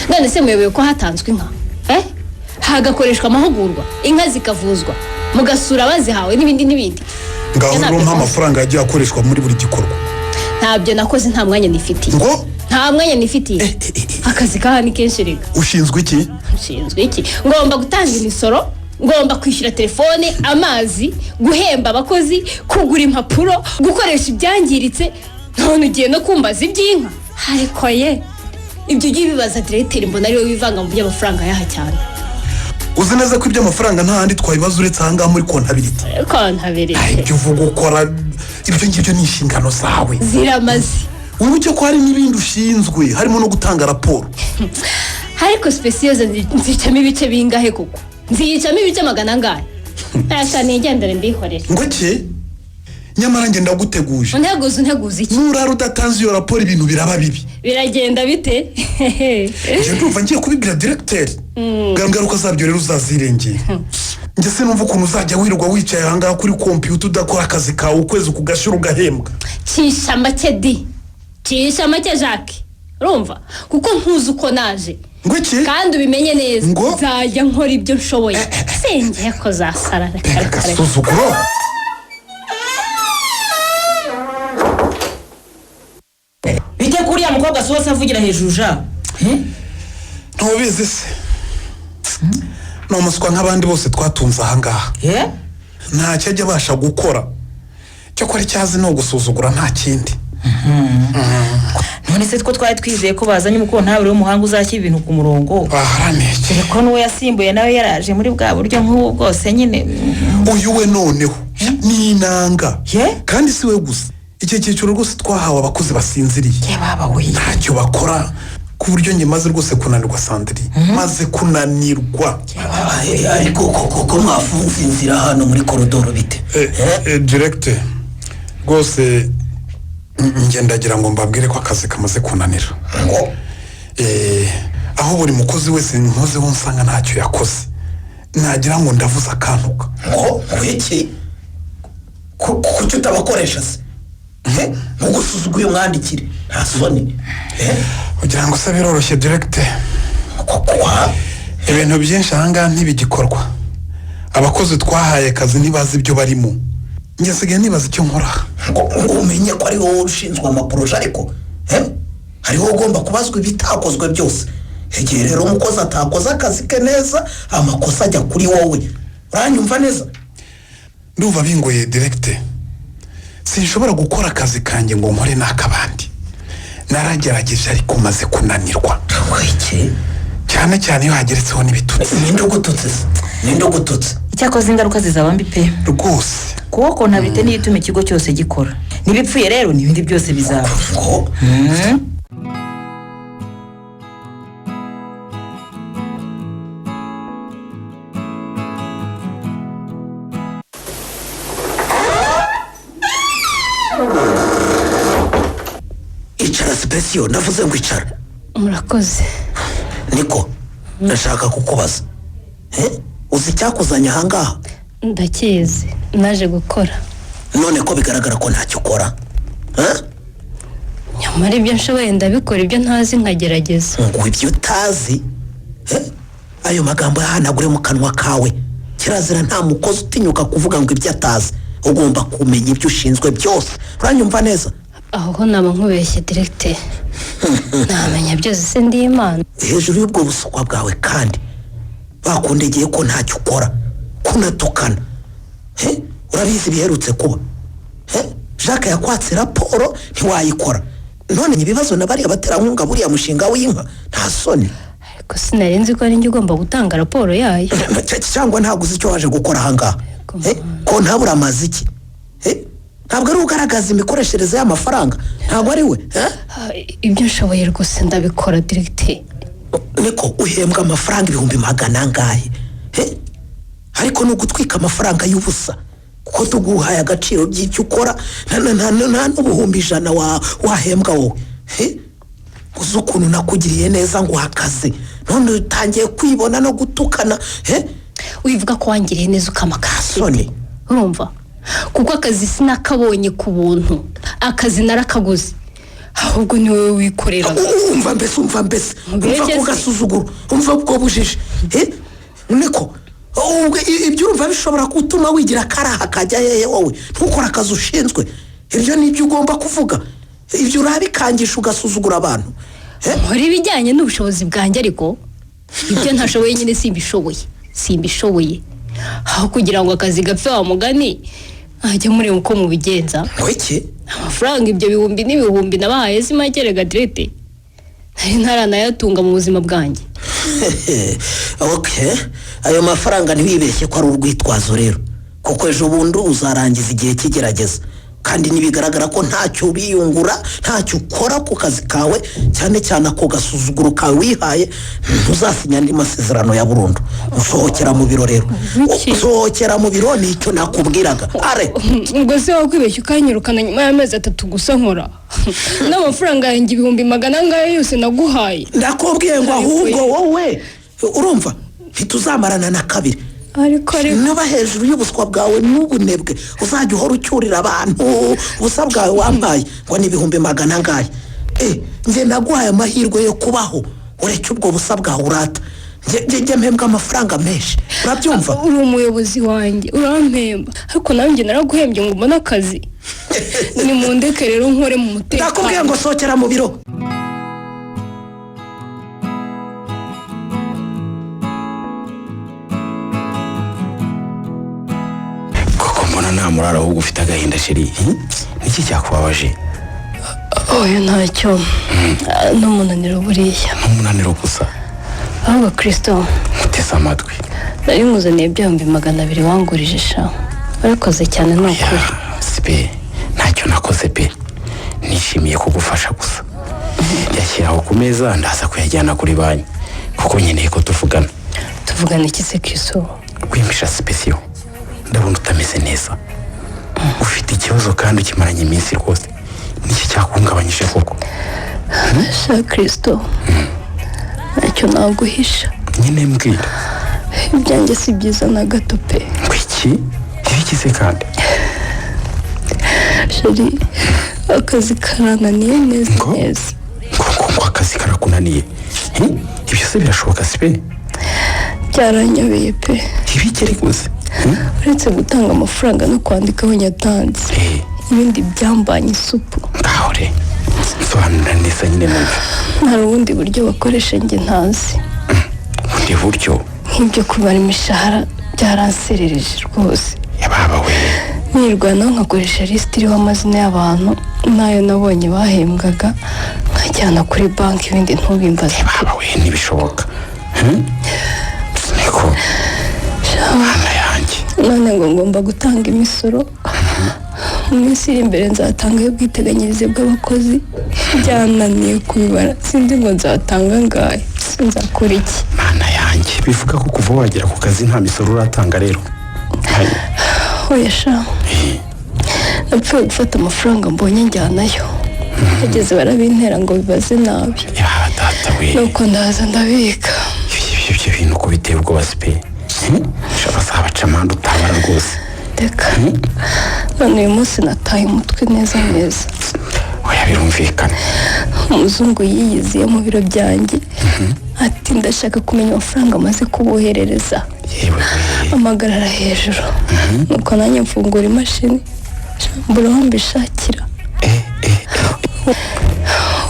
none se muyoboye ko hatanzwe inka hagakoreshwa amahugurwa, inka zikavuzwa, mugasura abazihawe n'ibindi.
ngaho rero nk'amafaranga yagiye akoreshwa muri buri gikorwa.
ntabyo nakoze, nta mwanya nifitiye.
ngo
nta mwanya nifitiye. akazi kaha ni kenshi rega.
ushinzwe iki?
ushinzwe iki? ngomba gutanga imisoro, ngomba kwishyura telefone, amazi, guhemba abakozi, kugura impapuro, gukoresha ibyangiritse. none ugiye no kumbaza iby'inka? ariko ye ibyo ugiye bibaza diregiteri, mbona ariwe wivanga mu by'amafaranga yaha cyane.
uzi neza ko iby'amafaranga nta handi twabibaza uretse ahangaha muri kontabiriti. ibyo uvuga ukora ibyo ngibyo ni inshingano zawe
ziramaze.
wibuke ko hari n'ibindi ushinzwe, harimo no gutanga raporo.
ariko sipesiyoze nzicamo ibice bingahe koko? nziyicamo ibice 100 ntacyo nigendere mbihorere.
ngo ki? nyamara njye ndaguteguje.
unteguza iki?
nurara udatanze iyo raporo ibintu biraba bibi.
biragenda bite?
njye ndumva ngiye kubibwira diregiteri. garuka zabyo rero uzazirengera. njye se numva ukuntu uzajya wirirwa wicaye ahangaha kuri kompiyuta udakora akazi kawe ukwezi kugashira ugahembwa.
cisha make Jacques, urumva? kuko ntuzi uko naje.
ngo iki?
kandi ubimenye neza.
ngo
nzajya nkora ibyo nshoboye. sengeye ko zasara.
gasuzuguro.
bite kuriya mukobwa sose avugira hejuru ja?
ntubizi se ni umuswa nk'abandi bose twatunze ahangaha. ntacyo ajya abasha gukora, cyo kora icyazi ni ugusuzugura nta kindi.
none se two twari twizeye ko bazanye umukontabure w'umuhanga uzashyira ibintu ku murongo.
baharaneke
ko n'uwo yasimbuye nawe yaraje muri bwa buryo nk'ubu bwose nyine.
uyu we noneho ni inanga, kandi si we gusa. iki cyiciro rwose twahawe abakozi basinziriye, ntacyo bakora, ku buryo njye maze rwose kunanirwa Sandri. maze kunanirwa.
ariko koko mwafunze inzira hano muri korodoro bite?
diregiteri rwose njye ndagira ngo mbabwire ko akazi kamaze kunanira. aho buri mukozi wese nkozeho nsanga ntacyo yakoze, nagira ngo ndavuze akantuka.
iki kuki utabakoresha se? ntugusuzuguye umwandikire nta soni.
kugira ngo se biroroshye diregiteri. ibintu byinshi ahangaha ntibigikorwa. abakozi twahaye akazi ntibazi ibyo barimo. njye nsigaye nibaza icyo nkora.
ngo umenye ko ari wowe ushinzwe amaporoje, ariko ari wowe ugomba kubazwa ibitakozwe byose. igihe rero umukozi atakoze akazi ke neza, amakosa ajya kuri wowe. uranyumva neza?
ndumva bingoye diregiteri. sinshobora gukora akazi kanjye ngo nkore n'akabandi. naragerageje ariko maze kunanirwa.
iki?
cyane cyane iyo hageretseho n'ibitutsi.
ninde ugututse
icyakoze ingaruka zizaba mbi pe
rwose.
kuko kontabirite niyo ituma ikigo cyose gikora, n'ibipfuye rero n'ibindi byose bizaba.
icara sipesiyo, navuze ngo icara.
murakoze.
niko ndashaka kukubaza, uzi icyakuzanye ahangaha?
ndakizi, naje gukora.
none ko bigaragara ko ntacyo ukora,
nyamara ibyo nshoboye ndabikora, ibyo ntazi nkagerageza.
ngo ibyo utazi, ayo magambo yahanagure mu kanwa kawe. kirazira nta mukozi utinyuka kuvuga ngo ibyo atazi. ugomba kumenya ibyo ushinzwe byose, uranyumva neza?
aho naba nkubeshye diregiteri, namenya byose se ndi Imana.
hejuru y'ubwo busukwa bwawe kandi bakundegeye ko ntacyo ukora, kunatukana. urabizi biherutse kuba, Jacques yakwatse raporo ntiwayikora. none ibibazo na bariya baterankunga buriya mushinga w'inka, nta soni.
ariko sinari nzi ko ari njye ugomba gutanga raporo yayo.
cyangwa ntabwo uzi icyo waje gukora ahangaha, ko ntabura amazi iki? ntabwo ari ugaragaza imikoreshereze y'amafaranga, ntabwo ari we.
ibyo nshoboye rwose ndabikora diregiteri.
niko uhembwa amafaranga 100,000 angahe? ariko ni ugutwika amafaranga y'ubusa, kuko tuguhaye agaciro by'icyo ukora nta n'ubuhumbi 100 wahembwa wowe. uzi ukuntu nakugiriye neza ngo uhakaze, none utangiye kwibona no gutukana.
wivuga ko wangiriye neza ukamakasoni, urumva? kuko akazi sinakabonye ku buntu, akazi narakaguze, ahubwo ni wowe wikorera.
umva mbese umva ko gasuzuguro, umva ubwo bujije. niko ibyo urumva bishobora gutuma wigira karaha kajya hehe wowe ntukora akazi ushinzwe. ibyo ni ibyo ugomba kuvuga, ibyo urabikangisha ugasuzugura abantu.
nkora ibijyanye n'ubushobozi bwanjye, ariko ibyo ntashoboye nyine simbishoboye. aho kugira ngo akazi gapfe wa mugani, ajya mureba uko mubigenza.
iki
amafaranga ibyo bihumbi n'ibihumbi nabahaye simagerega direte, nari ntaranayatunga mu buzima bwanjye.
ayo mafaranga ntiwibeshye ko ari urwitwazo rero, kuko ejo bundi uzarangiza igihe kigerageza, kandi nibigaragara ko ntacyo uriyungura, ntacyo ukora ku kazi kawe, cyane cyane ako gasuzuguro kawe wihaye, ntuzasinya andi masezerano ya burundu. usohokera mu biro rero, usohokera mu biro, nicyo nakubwiraga.
ubwo se wakwibeshya ukanyirukana nyuma y'amezi 3 gusa nkora n'amafaranga yanjye 100,000 angahe yose naguhaye?
ndakubwiye ngo ahubwo wowe urumva ntituzamarana na kabiri.
ariko
niba hejuru y'ubuswa bwawe n'ubunebwe uzajya uhora ucyurira abantu ubusa bwawe wambaye ngo ni 100,000 angahe. njye naguhaye amahirwe yo kubaho, ureke ubwo busa bwawe urata. njye mpembwa amafaranga menshi, urabyumva?
uri umuyobozi wanjye urampemba, ariko nawe njye naraguhembye ngo mbone akazi. ni mu ndeke rero nkore mu mutekano.
ndakubwiye ngo sohokera mu biro.
nta murara ahubwo ufite agahinda sheri, niki cyakubabaje?
oya ntacyo, n'umunaniro buriya.
n'umunaniro gusa?
ahubwo Kristo
uteze amatwi,
nari muzaniye 200,000 wangurije sha, warakoze cyane n'ukuri.
sipe ntacyo nakoze pe, nishimiye kugufasha gusa. yashyiraho ku meza ndaza kuyajyana kuri banki, kuko nkeneye ko tuvugana.
tuvugana iki se Kristo?
kwimisha sipesiyo, ndabona utameze neza, ufite ikibazo kandi ukimaranye iminsi rwose. niki cyakuhungabanyije koko?
sha Kristo, ntacyo naguhisha.
nyine mbwira.
ibyanjye si byiza na gato pe.
iki ibikize kandi?
sheri, akazi karananiye neza.
ngo akazi karakunaniye? ibyo se birashoboka sipe?
byaranyobeye pe.
ibikeri gusa?
uretse gutanga amafaranga no kwandika aho nyatanze, ibindi byambanye isupu.
ngahore nsobanura neza nyine numva.
hari ubundi buryo bakoresha njye ntazi.
ubundi buryo?
nk'ibyo kubara imishahara byaranserereje rwose.
yababa we.
nirwanaho nkakoresha lisiti iriho amazina y'abantu n'ayo nabonye bahembwaga, nkajyana kuri banki, ibindi ntubimbaze.
yababa we ntibishoboka. niko mwana yanjye
none ngo ngomba gutanga imisoro mu minsi iri imbere nzatanga y'ubwiteganyirize bw'abakozi byananiye kubibara sinzi ngo nzatanga ngahe nzakora iki
mwana yanjye bivuga ko kuva wagera ku kazi nta misoro uratanga rero
oya sha napfuye gufata amafaranga mbonye njyanayo bageze barabintera ngo bibaze nabi
ya data we
nuko ndaza ndabika
ibyo bintu ko biteye ubwoba sipe shaka zabaca amande utabara rwose
reka none uyu munsi nataye umutwe neza neza
oya birumvikana
umuzungu yiyiziye mu biro byanjye ati ndashaka kumenya amafaranga amaze kuboherereza amagarara hejuru nuko nanjye mfungura imashini mbura aho mbishakira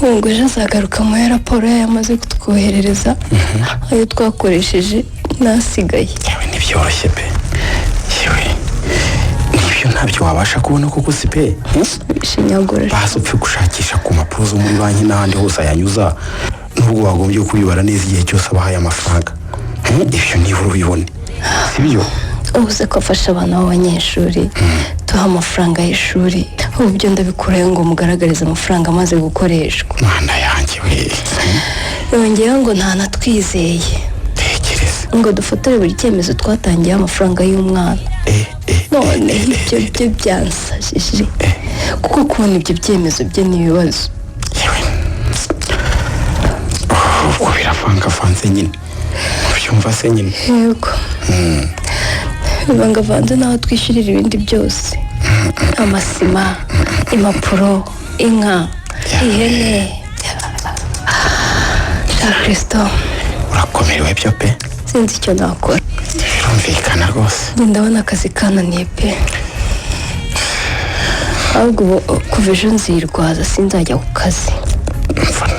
ngo ejo azagaruka muri raporo yayo amaze kutwoherereza ayo twakoresheje nasigaye
yewe ntibyoroshye pe yewe nibyo ntabyo wabasha kubona koko si pe
bishinyagura
basi upfe gushakisha ku mpapuro zo muri banki n'ahandi hose ayanyuza nubwo wagombye kubibara neza igihe cyose abahaye amafaranga ibyo nibura ubibone si byo
ubuze ko afasha abana b'abanyeshuri tuha amafaranga y'ishuri ubu byo ndabikurayo ngo mugaragarize amafaranga amaze gukoreshwa
mwana yanjye we
yongeyeho ngo ntanatwizeye
tekereza
ngo dufotore buri cyemezo twatangiyeho amafaranga y'umwana none ibyo byo byansajije kuko kubona ibyo byemezo bye n'ibibazo
yewe ubwo biravangavanze nyine ubyumva se nyine
yego bivangavanze n'aho twishyurira ibindi byose amasima impapuro inka ihene cya kirisito
urakomerewe byo pe
sinzi icyo nakora
birumvikana rwose
ndabona akazi kananiye pe ahubwo kuva ejo nzirwaza sinzajya ku kazi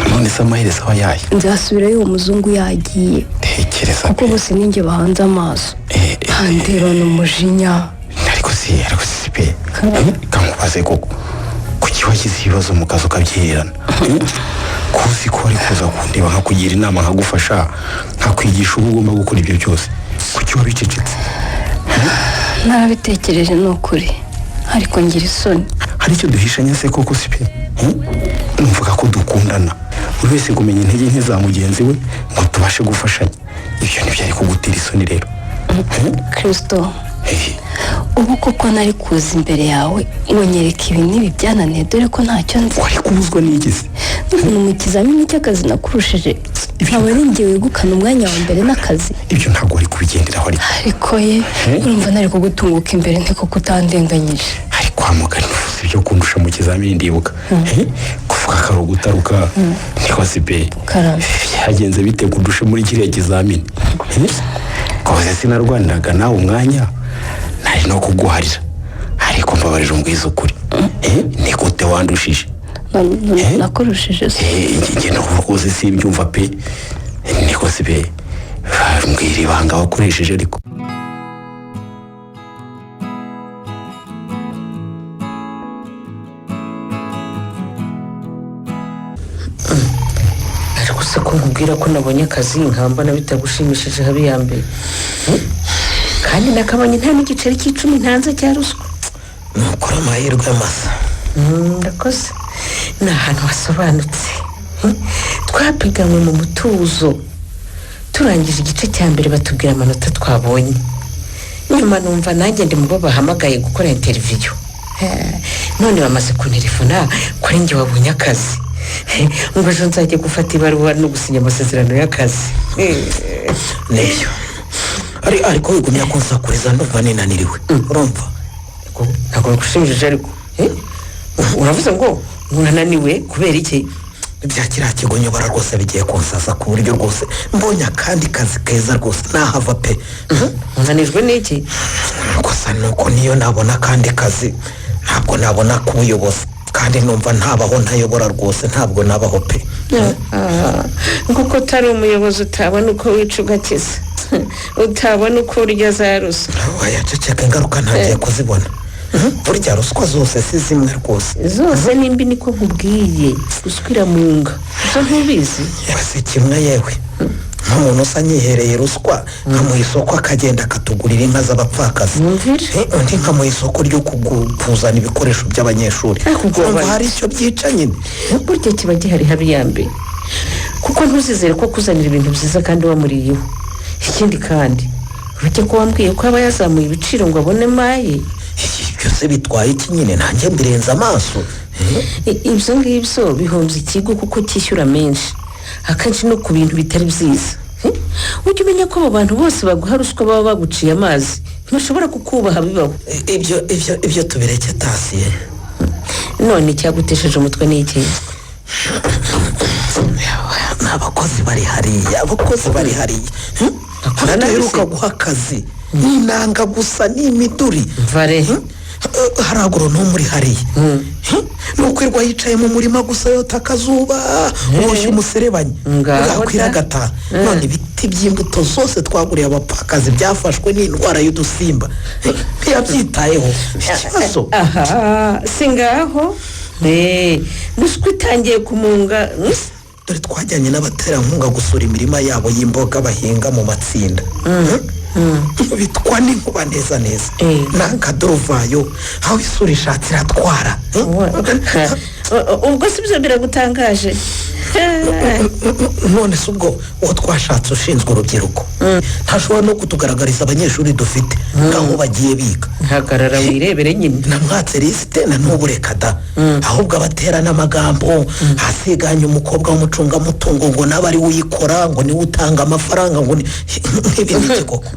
none se amaherezo aba yayo
nzasubirayo uwo muzungu yagiye
tekereza
kuko bose ninjye bahanze amaso handebana umujinya
ariko si pe kamubaze koko kuki wagize ibibazo mu kazi ukabyiherana kuzi ko wari kuza kundeba nkakugira inama nkagufasha nkakwigisha uba ugomba gukora ibyo byose kuki wabicecetse
narabitekereje ni ukuri ariko ngira isoni
hari icyo duhishanya se koko si pe numvuga ko dukundana buri wese kumenya intege nke za mugenzi we ngo tubashe gufashanya ibyo ntibyari kugutera isoni rero
kirisito ubu koko nari kuza imbere yawe ngo nyereke ibi n'ibi byananiye dore ko ntacyo nzi
wari kubuzwa n'igisi
ni mu kizamini cy'akazi nakurushije nkaba ari njye wegukana umwanya wa mbere n'akazi
ibyo ntabwo wari kubigenderaho
ariko ye urumva nari kugutunguka imbere ntiko kutandenganyije
ariko wamugana uvuze ibyo kundusha mu kizamini ndibuka kuvuga ko ari ugutaruka niko si pe byagenze bite kundusha muri kiriya kizamini koze sinarwaniraga nawe umwanya nari no kuguharira ariko mbabarira umbwiza ukuri ni gute wandushije
nakurushije se
njye nawe rwose simbyumva pe niko si pe mbwira ibanga wakoresheje ariko
ariko se ko nkubwira ko nabonye akazi nkambona bitagushimishije habe ya mbere kandi nakabonye nta n'igiceri cy'icumi ntanze cya ruswa
nukora amahirwe masa
ndakoze ni ahantu hasobanutse twapiganwe mu mutuzo turangije igice cya mbere batubwira amanota twabonye nyuma numva nanjye ndi mu bo bahamagaye gukora interiviyu none bamaze kunterefona ko ari njye wabonye akazi ngo ejo nzajye gufata ibaruwa no gusinya amasezerano y'akazi
nibyo ariko wigumya kunsakuriza ndumva ninaniriwe urumva
ntabwo bigushimishije ariko uravuze ngo urananiwe kubera iki
bya kiriya kigo nyobora rwose bigiye kunsaza ku buryo rwose mbonye akandi kazi keza rwose nahava pe
unanijwe n'iki
gusa nuko niyo nabona akandi kazi ntabwo nabona kubuyobozi kandi numva ntabaho ntayobora rwose ntabwo nabaho pe
nk'uko utari umuyobozi utabona uko wica ugakiza utabona uko urya za ruswa
wayaceceka ingaruka ntagiye kuzibona burya ruswa zose si zimwe rwose
zose nimbi niko nkubwiye ruswa iramunga izo ntubizi
si kimwe yewe nk'umuntu usa nyihereye ruswa nkamuha isoko akagenda akatugurira inka z'abapfakazi undi nkamuha isoko ryo kuzana ibikoresho by'abanyeshuri kumva hari icyo byica nyine
burya kiba gihari habiyambe kuko ntuzizere ko kuzanira ibintu byiza kandi wamuriyeho. Ikindi kandi urujya ko wambwiye ko aba yazamuye ibiciro ngo abone maye.
byose bitwaye iki nyine nanjye mbirenza amaso.
Ibyo ngibyo bihombye ikigo kuko cyishyura menshi akenshi no ku bintu bitari byiza. Ujya umenya ko abo bantu bose baguha ruswa baba baguciye amazi ntibashobora kukubaha bibaho.
Ibyo tubireke Tasiye.
None icyagutesheje umutwe ni iki?
Abakozi bari hariya hadaheruka guha akazi n'inanga gusa n'imiduri
vare
hari agoronome uri hariya nukwirwa yicaye mu murima gusa yota akazuba uboshye umuserebanya bwakwira agataha. none ibiti by'imbuto zose twaguriye abapfakazi byafashwe n'indwara y'udusimba ntiyabyitayeho ikibazo.
aha si ngaho ruswa itangiye kumunga.
dore twajyanye n'abaterankunga gusura imirima yabo y'imboga bahinga mu matsinda bitwa n'inkuba neza n'akaduruvayo aho isura ishatse iratwara.
ubwo si byo biragutangaje?
none se ubwo uwo twashatse ushinzwe urubyiruko ntashobora no kutugaragariza abanyeshuri dufite aho bagiye biga.
hagarara wirebere nyine.
namwatse lisite na n'ubu reka da ahubwo abatera n'amagambo hasiganye umukobwa w'umucungamutungo ngo nawe ari we uyikora ngo niwe utanga amafaranga ngo n'ibindi koko.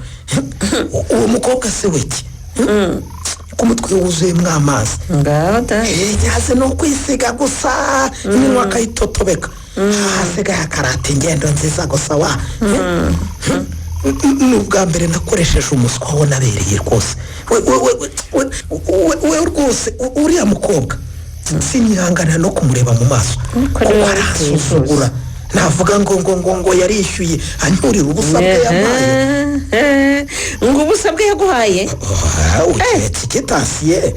uwo mukobwa se wiki ku mutwe wuzuyemo amazi yaze no kwisiga gusa iminwa akayitotobeka hasigaye akarata ingendo nziza gusa wa n'ubwa mbere nakoresheje umuswa wo nabereye rwose we rwose uriya mukobwa sinyihanganira no kumureba mu maso kuko arasuzugura navuga ngo yarishyuye anyurira ubusa bwe yampaye.
ngo ubusa bwe yaguhaye
uketse iki Tasiye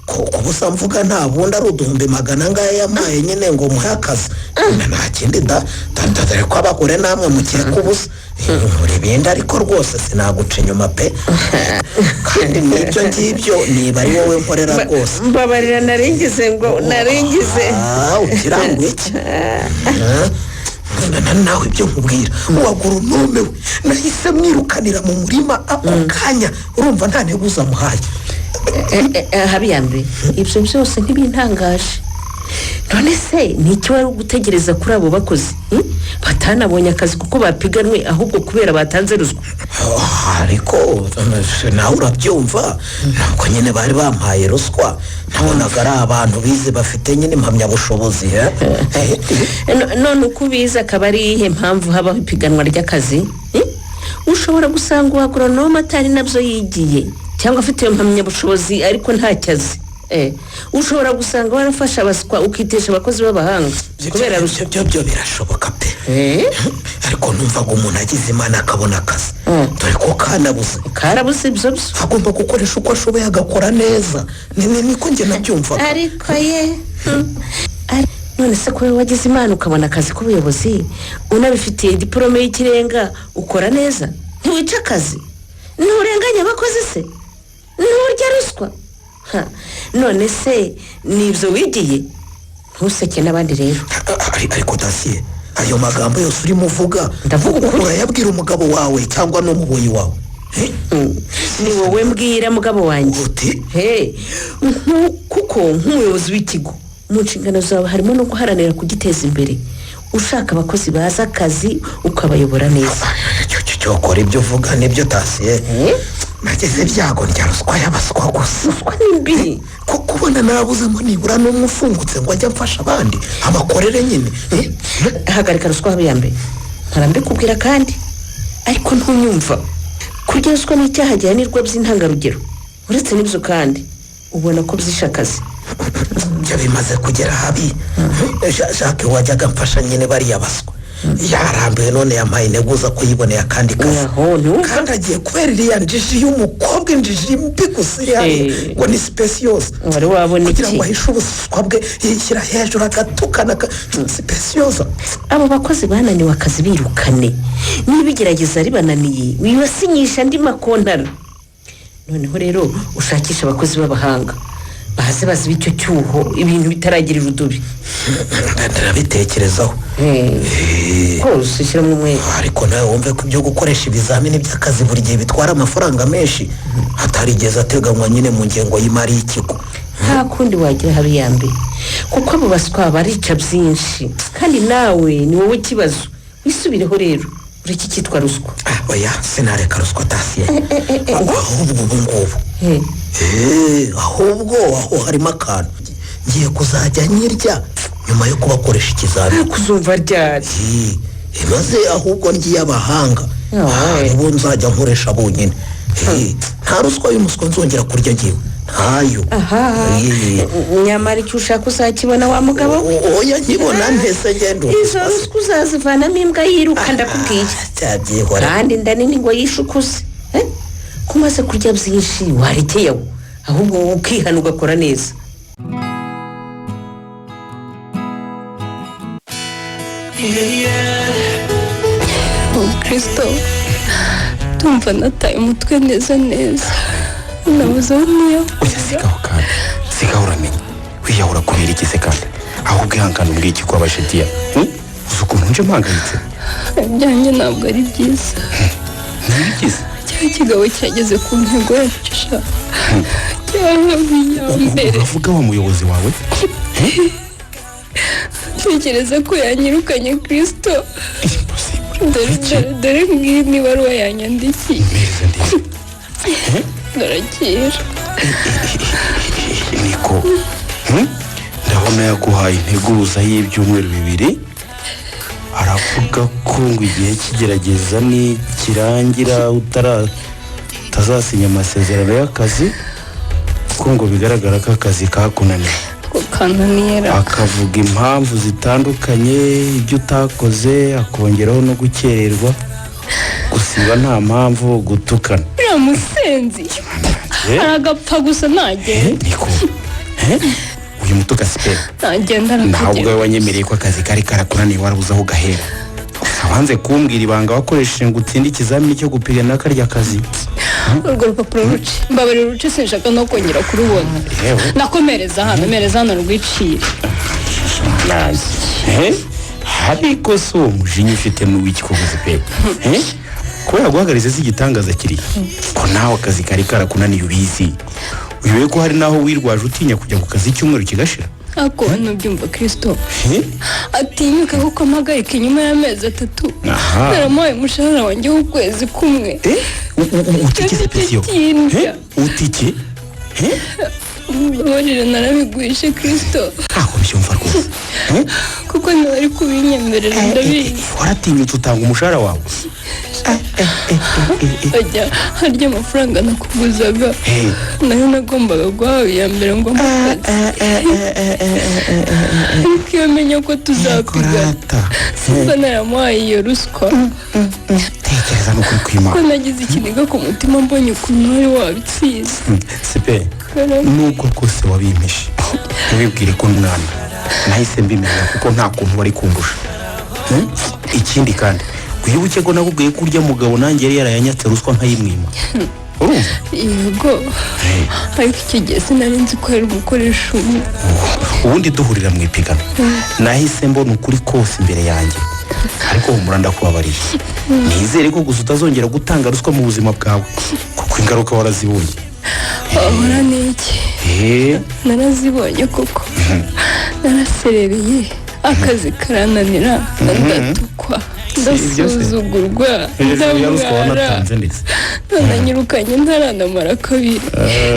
ku busa mvuga nta bundi ari uduhumbi magana ngaya yampaye nyine ngo muhe akazi nta kindi dore ko abagore namwe mukeka ubusa muri ibindi ariko rwose sinaguca inyuma pe kandi n'ibyo ngibyo niba ari wowe nkorera rwose
mbabarira naringize
ukiranguye iki nawe ibyo nkubwira uwagoronome we nahise mwirukanira mu murima ako kanya urumva nta ntego uzamuhaye.
habiyambe ibyo byose ntibintangaje. none se ni icyo wari gutegereza kuri abo bakozi batanabonye akazi kuko bapiganwe ahubwo kubera batanze ruswa?
ariko nawe urabyumva ntabwo nyine bari bampaye ruswa nabonaga ari abantu bize bafite nyine impamyabushobozi.
none uko ubizi akaba ari iyihe mpamvu habaho ipiganwa ry'akazi? ushobora gusanga uwa agoronome atari nabyo yigiye cyangwa afite iyo mpamyabushobozi ariko ntacyo azi. ushobora gusanga warafashe abaswa ukitesha abakozi b'abahanga kubera ruswa.
byo birashoboka pe ariko numvaga umuntu agize imana akabona akazi dore ko karabuze ibyo agomba gukoresha uko ashoboye agakora neza niko njye nabyumvaga.
ariko none se ko wagize imana ukabona akazi k'ubuyobozi unabifitiye diporome y'ikirenga ukora neza ntiwica akazi nturenganya abakozi se nturya ruswa? none se nibyo wigiye ntuseke n'abandi rero.
ariko Tasiye ayo magambo yose urimo uvuga urayabwira umugabo wawe cyangwa n'umuboyi wawe?
ni wowe mbwira mugabo wanjye kuko nk'umuyobozi w'ikigo mu nshingano zawe harimo no guharanira kugiteza imbere ushaka abakozi baza akazi ukabayobora neza.
cyokora ibyo uvuga nibyo Tasiye nageze byago ndya ruswa y'abaswa gusa.
ruswa ni mbi
kubona narabuzemo nibura n'umwe ufungutse ngo ajya mfasha abandi abakorere nyine.
hagarika ruswa habiyambe ntarambikubwira kandi ariko ntunyumva. kurya ruswa ni icyaha gihanirwa by'intangarugero. uretse n'ibyo kandi ubona ko byishe akazi.
ibyo bimaze kugera habi Jacques wajyaga mfasha nyine bariya baswa yarambuye none yampaye integuza ko yiboneye akandi kazi kandi agiye kubera iriya njiji y'umukobwa injiji mbi gusa ngo ni sipesiyose
wari wabona
kugira ngo ahishe ubuswa bwe yishyira hejuru agatukana sipesiyose.
abo bakozi bananiwe akazi birukane, niba igerageza ribananiye wibasinyisha andi makontara. noneho rero ushakisha abakozi b'abahanga baze baziba icyo cyuho ibintu bitaragira urudubi.
ndabitekerezaho
rwose ushyiramo umwete.
ariko nawe wumve ko ibyo gukoresha ibizamini by'akazi buri gihe bitwara amafaranga menshi hatarigeze ateganywa nyine mu ngengo y'imari y'ikigo.
nta kundi wagira habiyambe kuko abo baswa barica byinshi kandi nawe ni wowe ikibazo. wisubireho rero ureke icyitwa ruswa.
oya sinareka ruswa Tasiye ahubwo ubu ngubu ahubwo aho harimo akantu ngiye kuzajya nyirya nyuma yo kubakoresha ikizamini.
kuzumva ryari
maze ahubwo ngiye abahanga ubu nzajya nkoresha bonyine. nta ruswa y'umuswa nzongera kurya ngewe ntayo.
nyamara icyo ushaka uzakibona wa mugabo.
oya nkibona ntese ngendo
izo ruswa uzazivanamo imbwa yiruka ndakubwiye. kandi inda nini ngo yishukuze ko umaze kurya byinshi warekeyeho ahubwo ukihana ugakora neza.
Kristo tumva nataye umutwe neza neza nabuze aho niyo.
oya sigaho kandi sigaho uramenye wiyahura kubera ikize kandi ahubwo ihangane umbwiye iki ko abashetiya uzi ukuntu nje mpangayitse.
ibyanjye ntabwo ari byiza.
ntibigize
cya kigabo cyageze ku ntego yacyo sha cyahambere.
uravuga wa muyobozi wawe
ntekereza ko yanyirukanye Kristo. dore ngiyi n'ibaruwa yanyandikiye. ndarakira
niko ndabona yaguhaye integuza y'ibyumweru 2 aravuga ko ngo igihe kigerageza nikirangira utazasinya amasezerano y'akazi ko ngo bigaragara ko akazi kakunaniye. akavuga impamvu zitandukanye ibyo utakoze akongeraho no gukererwa gusiba nta mpamvu gutukana.
uriya musenzi aragapfa gusa ntagenda.
niko uyu mutuka siperi
ntagenda
ntabwo wanyemereye ko akazi kari karakunaniye warabuze aho gahera. wanze kumbwira ibanga wakoresheje ngo utsinde ikizamini cyo gupigana karya kazi.
urwo rupapuro ruce mbabarira uruce sinshaka no kongera kurubona. nakomereza hano rwicire.
ariko si uwo mujinya ufite n'uw'iki kuvuza pe kubera guhagariza z'igitangaza kiri ko nawe akazi kari karakunaniye ubizi uyobewe ko hari naho wirwaje utinya kujya ku kazi icyumweru kigashira.
ako nubyumva Kristo atinyuka kuko mpagarika nyuma y'amezi 3 naramuhaye umushahara wanjye w'ukwezi kumwe.
utikize pensiyo utiki
mbabarira narabiguhishe Kristo.
aho byumva rwose
kuko ntibari kubinyemerera ndabizi.
waratinyutse utanga umushahara wawe.
ajya harya amafaranga nakuguzaga nayo nagombaga guhaha iya mbere ngo ariko iyo menya ko tuzapigana simba naramuhaye iyo ruswa.
tekereza no kuri kwimana
ko nagize ikiniga ku mutima mbonye ukuntu wari wabipfize.
sipe nubwo kose wabimpishe ntibibwire ko mwana nahise mbimenya kuko nta kuntu wari kundusha. ikindi kandi wibuke ko nakubwiye ko urya mugabo nanjye yari yarayanyatse ruswa nkayimwima. urumva
yego ariko icyo gihe sinari nzi ko yari gukoresha
ubundi duhurira mu ipigano nahise mbona ukuri kose imbere yanjye ariko humura ndakubabariye nizere ko gusa utazongera gutanga ruswa mu buzima bwawe kuko ingaruka warazibonye.
ahora n'iki narazibonye koko naraserereye akazi karananira ndatukwa ndasuzugurwa ndamwara nanyirukanye ntaranamara kabiri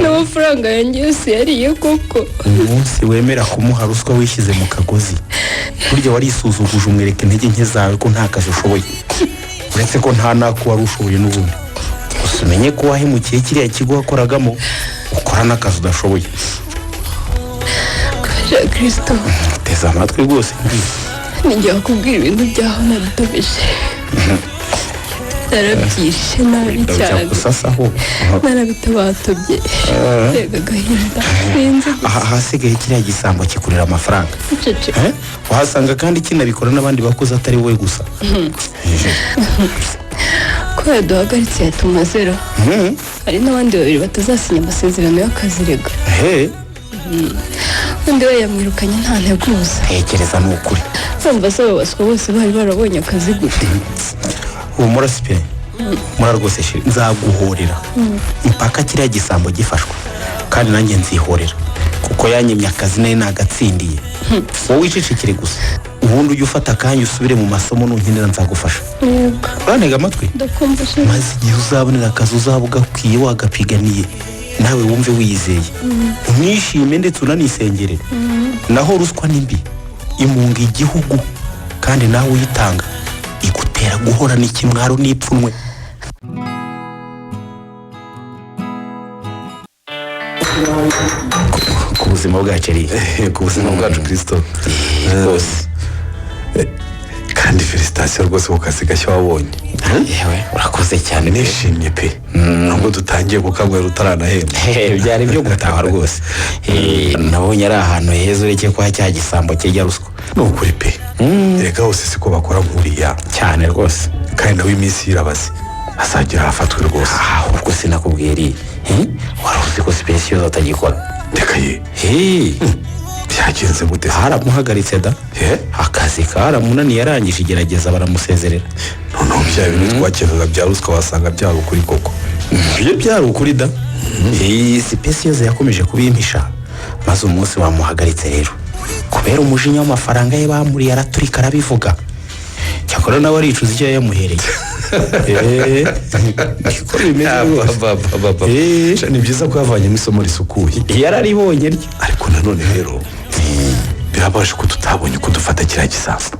n'amafaranga yanjye yose yariye koko.
umunsi wemera kumuha ruswa wishyize mu kagozi burya warisuzuguje umwereka intege nke zawe ko nta kazi ushoboye uretse ko nta nako wari ushoboye n'ubundi gusa umenye ko wahemukiye kiriya kigo wakoragamo ukora n'akazi udashoboye.
Kristo
teza amatwi rwose
nijya kubwira ibintu byaho nadutobeje narabyishe nabi cyane narabitabatobye rega agahinda sinzi
ahasigaye kiriya gisambo kikurira amafaranga wahasanga kandi kinabikora n'abandi bakozi atari wowe gusa
ko yaduhagaritse yatuma zero hari n'abandi babiri batazasinya amasezerano y'akazi rega undi we yamwirukanye nta nteguza
tekereza ni ukuri
bumva se babaswa bose bari barabonye akazi gute
humura sipe mura rwose shiri nzaguhorera impaka kiriya gisambo gifashwa kandi nanjye nzihorera kuko yanyemye akazi nayo nagatsindiye wowe wicicikire gusa ubundi ujye ufata akanya usubire mu masomo nunkenera nzagufasha urantega amatwi maze igihe uzabonera akazi uzaba ugakwiye wagapiganiye nawe wumve wiyizeye umwishime ndetse unanisengerere naho ruswa nimbi imunga igihugu kandi nawe uyitanga igutera guhorana ikimwaro n'ipfunwe ku buzima bwacu ari
ku buzima bwacu Kristo
rwose
kandi felicitasiyo rwose ku kazi gashya wabonye
yewe urakoze cyane
nishimye pe nubwo dutangiye kukanywera utaranahemba
byari byo gutaha rwose nabonye ari ahantu heza ureke kwa cya gisambo kijya ruswa
ni ukuri pe reka hose siko bakora nk'uriya
cyane rwose
kandi nawe iminsi irabaze azagira ahafatwe rwose
ubwo sinakubwiriye wari uzi ko sipesiyo atagikora
reka ye byagenze gute
haramuhagaritse da akazi karamunaniye arangije igerageza baramusezerera
noneho bya bintu twakenaga bya ruswa wasanga byari ukuri koko
ibyo byari ukuri da sipesiyo yakomeje kubimpisha maze umunsi wamuhagaritse rero kubera umujinya w'amafaranga ye bamuriye araturika arabivuga cyakora nawe aricuza icyo yamuhereye
niko bimeze ni byiza ko yavanyemo isomo risukuye
yararibonye ryo
ariko nanone rero birabaje ko tutabonye uko dufata kiriya gisambo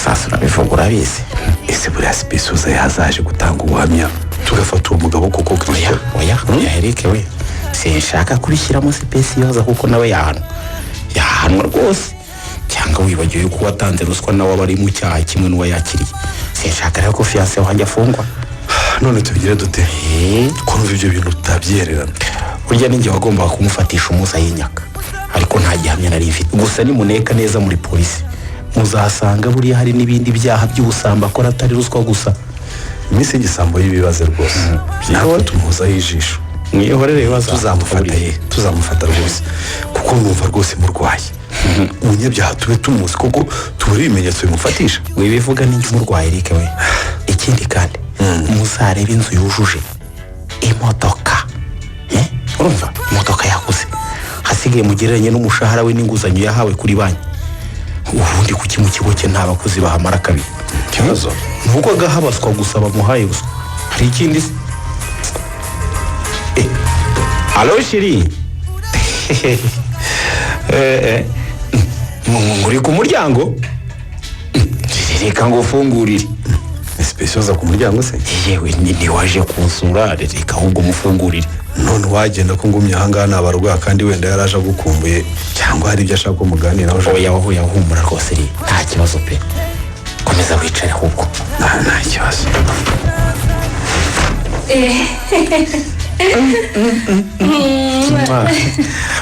sasa urabivuga urabizi
ese buriya sipesiyoza yazaje gutanga ubuhamya tugafata uwo mugabo kuko Kristo
oya Eric we sinshaka kubishyiramo sipesiyoza kuko nawe yahanwa rwose cyangwa wibagiwe ko watanze ruswa nawe aba ari mu cyaha kimwe n'uwayakiriye sinshaka rero ko fiyanse wanjye afungwa
none tubigire dute ko numva ibyo bintu tutabyererana
burya ninjye wagombaga kumufatisha umuza y'inyaka ariko nta gihamya nari mfite gusa nimuneka neza muri polisi muzasanga buriya hari n'ibindi byaha by'ubusambo akora atari ruswa gusa
iminsi y'igisambo y'ibibazo rwose nawe tumuhozaho ijisho
mwihorere ibibazo
tuzamufata rwose kuko numva rwose murwaye umunyabyaha tube tumuzi kuko tubura ibimenyetso bimufatisha
wibivuga n'injye umurwaye Eric we ikindi kandi muzarebe inzu yujuje imodoka urumva imodoka yakuze hasigaye mugereranye n'umushahara we n'inguzanyo yahawe kuri banki ubundi kuki mu kigo cye nta bakozi bahamara kabiri
ikibazo
ni uko agahabaswa gusa bamuhaye gusa hari ikindi se alo shiri uri ku muryango reka ngo ufungurire
sipesiyoza ku muryango se
yewe ntiwaje kunsura reka ahubwo umufungurire
none wagenda ko ngumye ahangaha ni abarwayi kandi wenda yaraje agukumbuye cyangwa hari ibyo ashaka ko muganiraho
oya humura rwose nta kibazo pe komeza wicare ahubwo
nta kibazo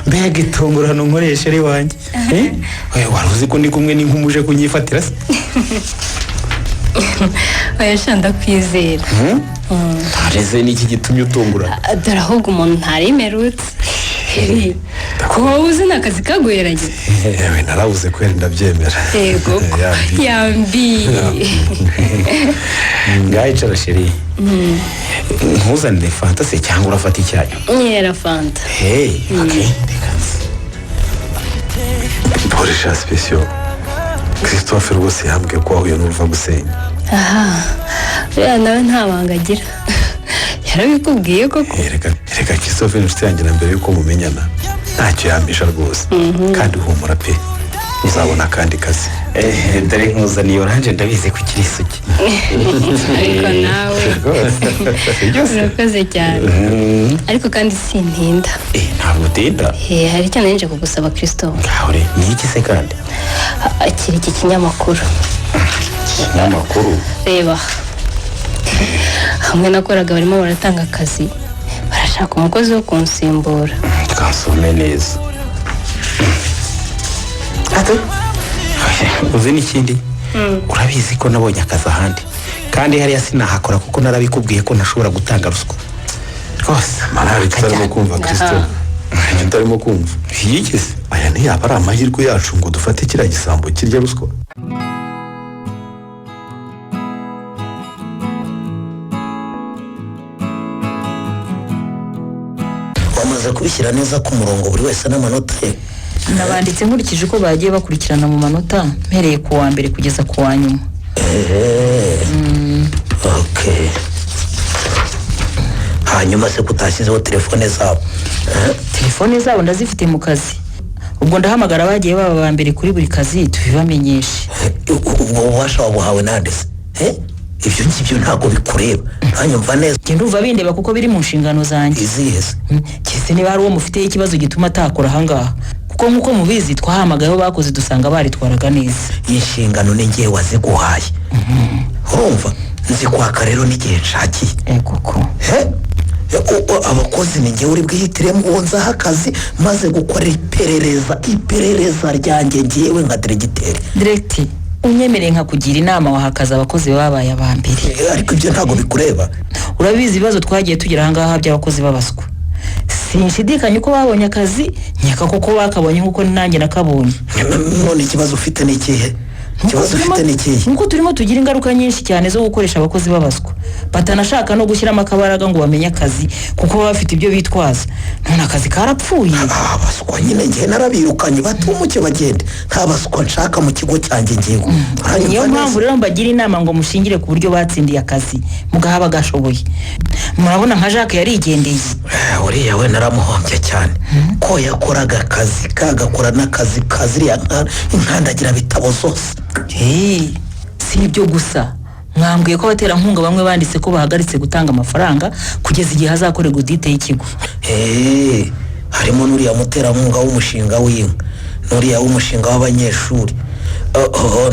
mbega itungurano nkoresha ari wanjye wari uzi ko ndi kumwe n'inkumuje kunyifatira se
oya shanda kwizera
ntareze n'iki gitumye utungurana
dore ahubwo umuntu ntarimerutse ko wowe uzi ni akazi kaguheranye
yewe narabuze kwera ndabyemera
yego yambi
ngaho icara sheri ntuzanire fanta se cyangwa urafata icyayi
nyera fanta
reka
poresha sipesiyo Christophe rwose yambwiye ko wahuye n'uruva gusenya
uriya nawe nta banga agira yarabikubwiye koko
reka Christophe ni inshuti yanjye na mbere yuko mumenyana ntacyo yambisha rwose kandi humura pe uzabona akandi kazi.
Dore nkuzaniye oranje ndabizi ko ukiri isugi.
ariko nawe urakoze cyane ariko kandi sintinda.
Ntabwo utinda?
Hari icyo nari nje kugusaba Christophe.
Ngahure ni iki se kandi?
Akiri iki kinyamakuru.
Kinyamakuru?
Reba hamwe nakoraga barimo baratanga akazi barashaka umukozi wo kunsimbura.
Kansome neza. Uzi n'ikindi urabizi ko nabonye akazi ahandi kandi hariya sinahakora kuko narabikubwiye ko ntashobora gutanga ruswa rwose.
Mara bitarimo kumva Christophe. Ntarimo kumva.
Yigeze
aya ntiyaba ari amahirwe yacu ngo dufate kiriya gisambo kirya ruswa.
wamaze kubishyira neza ku murongo buri wese n'amanota ye?
nabanditse nkurikije uko bagiye bakurikirana mu manota mpereye ku wa mbere kugeza ku wa nyuma.
Okay. Hanyuma se kutashyizeho telefone zabo?
Telefone zabo ndazifite mu kazi, ubwo ndahamagara abagiye baba ba mbere kuri buri kazi tubibamenyeshe.
Ubwo ububasha wabuhawe nande se? Ibyo ngibyo ntabwo bikureba ntanyumva neza.
Ndumva bindeba kuko biri mu nshingano zanjye.
Izihe se?
Kese niba hari uwo mufiteho ikibazo gituma atakora ahangaha, kuko nk'uko mubizi twahamagayeho bakoze dusanga baritwaraga neza.
Inshingano ni ngewe waziguhaye. Urumva nzi kwaka rero n'igihe nshakiye.
Koko
abakozi ni ngewe uri bwihitiremo uwo nzaha akazi maze gukora iperereza ryanjye ngewe nka diregiteri.
Diregiti unyemereye nka kugira inama wahakaza abakozi babaye aba mbere.
Ariko ibyo ntabwo bikureba.
Urabizi ibibazo twagiye tugira ahangaha by'abakozi babaswa. Sinshidikanya uko babonye akazi nyaka koko bakabonye nkuko nanjye nakabonye.
None ikibazo ufite ni ikihe? Ikibazo ufite ni ikihe?
Nkuko turimo tugira ingaruka nyinshi cyane zo gukoresha abakozi babaswa, batanashaka no gushyiramo akabaraga ngo bamenye akazi kuko baba bafite ibyo bitwaza. None akazi karapfuye.
Abaswa nyine ngewe narabirukanye batumuke bagende. Nta baswa nshaka mu kigo cyanjye ngewe.
Niyo mpamvu rero mbagira inama ngo mushingire ku buryo batsindiye akazi mugahaba gashoboye. Murabona nka Jacques yarigendeye.
Uriya we naramuhombye cyane ko yakoraga akazi kagakora n'akazi kaziriya inkandagira bitabo zose.
Si ibyo gusa, mwambwiye ko abaterankunga bamwe banditse ko bahagaritse gutanga amafaranga kugeza igihe hazakorerwa audite y'ikigo.
Harimo n'uriya muterankunga w'umushinga w'inka, n'uriya w'umushinga w'abanyeshuri,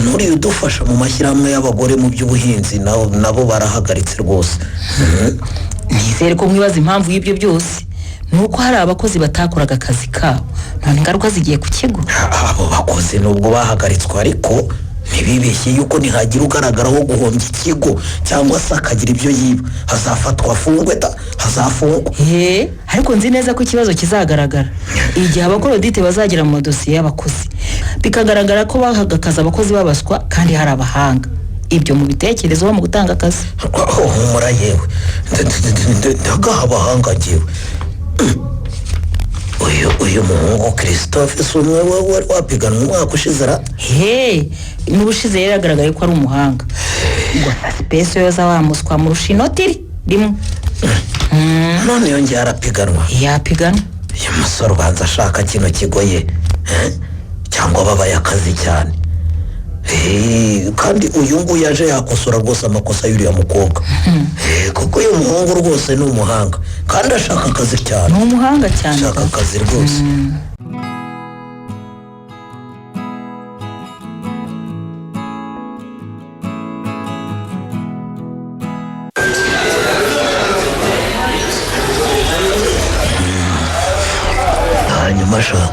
n'uriya udufasha mu mashyirahamwe y'abagore mu by'ubuhinzi nabo barahagaritse rwose.
Nizere ko mwibaza impamvu y'ibyo byose nuko hari abakozi batakoraga akazi kabo, none ingaruka zigiye ku kigo.
Abo bakozi nubwo bahagaritswe ariko ntibibeshye yuko nihagira ugaragaraho guhombya ikigo cyangwa se akagira ibyo yiba hazafatwa afungwe hazafungwa.
Ariko nzi neza ko ikibazo kizagaragara igihe abakora audite bazagera mu dosiye y'abakozi bikagaragara ko bahaga akazi abakozi babaswa kandi hari abahanga. Ibyo mu bitekerezo mu gutanga akazi.
Humura yewe ndagaha abahanga ngewe. Uyu muhungu Christophe si umwe wari wapiganwa umwaka ushize ra?
N'ubushize yaragaragaye ko ari umuhanga. Spese yoza wamuswa mu rushinoti rimwe.
None yongeye arapiganwa?
Yapiganwa.
Uyu musore ubanza ashaka kino kigo ye cyangwa babaye akazi cyane. Kandi uyu nguyu yaje yakosora rwose amakosa y'uriya mukobwa. Kuko uyu muhungu rwose ni umuhanga kandi ashaka akazi cyane.
Ni umuhanga cyane.
Ashaka akazi rwose. Hanyuma sha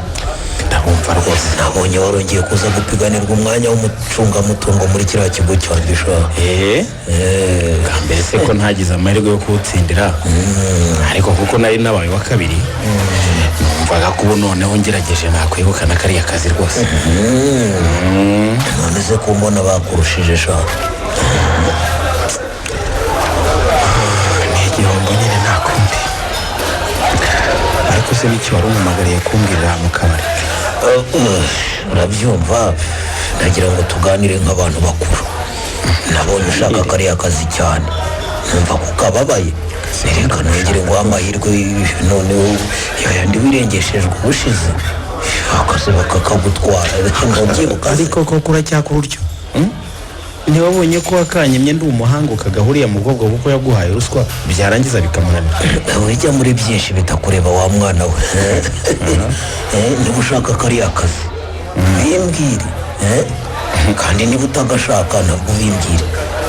ndabumva rwose nabonye warongeye kuza gupiganirwa umwanya w'umucungamutungo muri kiriya kigo cyanjye sha.
Mbere se ko ntagize amahirwe yo kuwutsindira, ariko kuko nari nabaye wa kabiri numvaga ko noneho ngerageje nakwegukana kariya kazi rwose.
None se ko mbona bakurushije sha?
Ni igihombo nyine nakundi. Ariko se n'iki wari umumagariye kumbwirira mu kabari?
Urabyumva ndagira ngo tuganire nk'abantu bakuru. Nabonye ushaka kariya kazi cyane numva ko kababaye. Reka nongere ngo amahirwe noneho yayandi wirengeshejwe ubushize. akazi bakakagutwara ngabyibuka
ariko koko uracyakora utyo ntiwabonye ko wakanyemye ndi umuhanga ukagahuriye mu bwobwo kuko yaguhaye ruswa byarangiza bikamunanira
wijya muri byinshi bitakureba wa mwana we niba ushaka kariya kazi bimbwire kandi niba utagashaka ntabwo bimbwire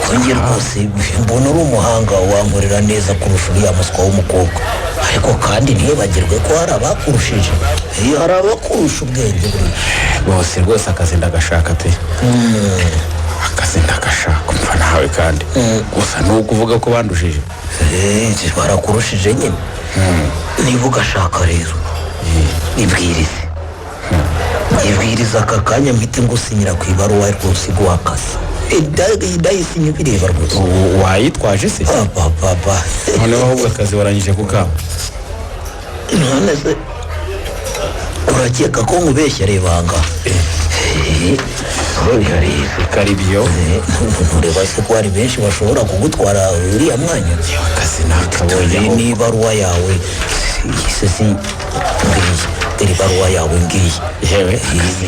konge rwose mbona uri umuhanga wankorera neza kurusha uriya muswa w'umukobwa ariko kandi ntibagirwe ko hari abakurushije hari abakurusha ubwenge
bose rwose akazi ndagashaka pe akazi ndagashaka umva nawe kandi gusa ni ukuvuga ko bandushije
barakurushije nyine niba ugashaka rero ibwiriza aka kanya mpite ngusinyira ku ibaruwa rwose iguha akazi ndayisinya bireba rwose
wayitwaje se noneho ahubwo akazi warangije kukaba
none se urakeka ko nkubeshya reba aha
karibyo
ntureba se ko hari benshi bashobora kugutwara uriya mwanya
akazi nakabonye
n'ibaruwa yawe si dore ibaruwa yawe ngiyi
yewe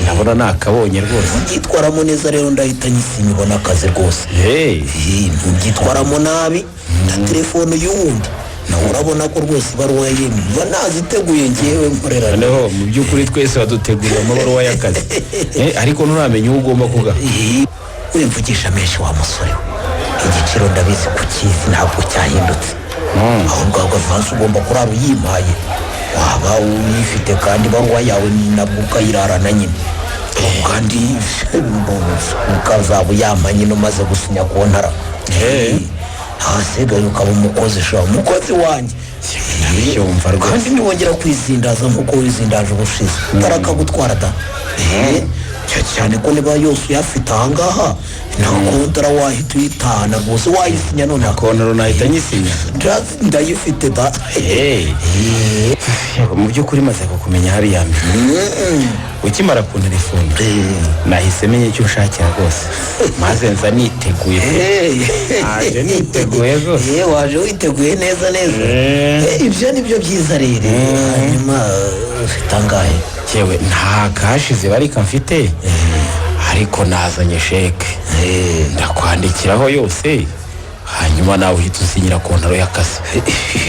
ndabona nakabonye rwose
ntubyitwaramo neza rero ndahita nyisinya ubona akazi rwose ntubyitwaramo nabi na telefone y'uwundi nawe urabona ko rwose ibaruwa yemye naziteguye ngewe nkorera
noneho mu by'ukuri twese waduteguriye amabaruwa y'akazi ariko nturamenya uwo ugomba kugaha
wimvugisha menshi wa musore we igiciro ndabizi ku kizi ntabwo cyahindutse ahubwo avansi ugomba kurara uyimpaye waba uyifite kandi ibaruwa yawe nabwo ukayirarana nyine kandi ukazaba uyampa nyine umaze gusinya ku ntara ahasigaye ukaba umukozi umukozi wanjye kandi ntiwongera kwizindaza nk'uko wizindaje ubushize tarakagutwara da cyane ko niba yose uyafite ahangaha nta kontara wahita uyitahana rwose wayisinya none
kontara nahita nyisinya
ndayifite da
mu by'ukuri maze kukumenya hariya mbere ukimara ku telefone nahise menya icyo ushakira rwose maze nza niteguye waje niteguye rwose
waje witeguye neza ibyo ni byo byiza rero hanyuma ufite angahe
yewe nta kashize barika mfite ariko nazanye sheke ndakwandikiraho yose hanyuma nawe uhita usinyira kontaro y'akazi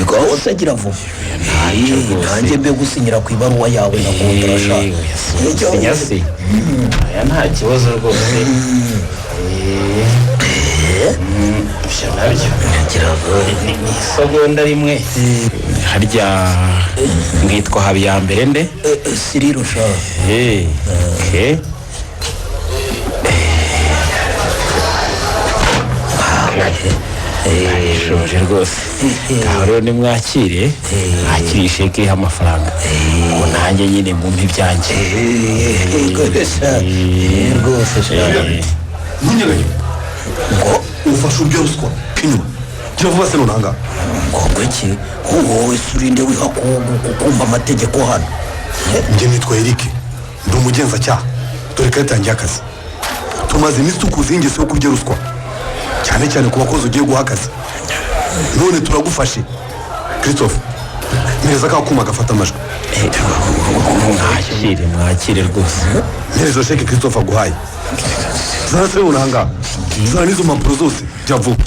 gaho wose agira vuba nanjye mbe gusinyira ku ibaruwa yawe na kontaro ashaka
sinya se aya nta kibazo rwose ibyo nabyo ni isegonda rimwe harya mwitwa habiyambere nde
siriro sha
shoje rwose aho rero nimwakire mwakire isheke iriho amafaranga ngo nanjye nyine mumpe ibyanjye
rwose
ntunyeganye ngo ufashe uryo ruswa pinyuma gira vuba se nunanga
ngo iki wowe surinde wiha kumva amategeko hano
njye nitwa Eric ndi umugenzacyaha dore ko yatangiye akazi tumaze iminsi tukuzi ingeso yo kurya ruswa cyane cyane ku bakozi ugiye guha akazi none turagufashe Christophe neza ko akuma gafata amajwi
mwakire rwose
neza sheke Christophe aguhaye zana se unanga zana nizo mpapuro zose jya vuba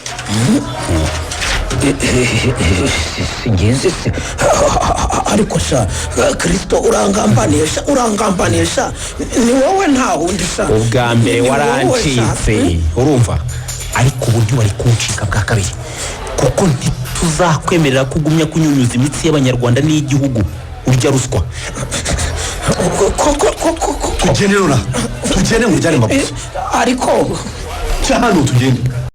singizi se ariko sha Kristo urangambanisha ni wowe nta wundi sha
ubwa mbere warancitse urumva ariko uburyo bari kuncika bwa kabiri kuko ntituzakwemerera kugumya kunyunyuza imitsi y'abanyarwanda n'igihugu urya ruswa
tugende rona tugende mujyane mapuro
ariko
cyane tugende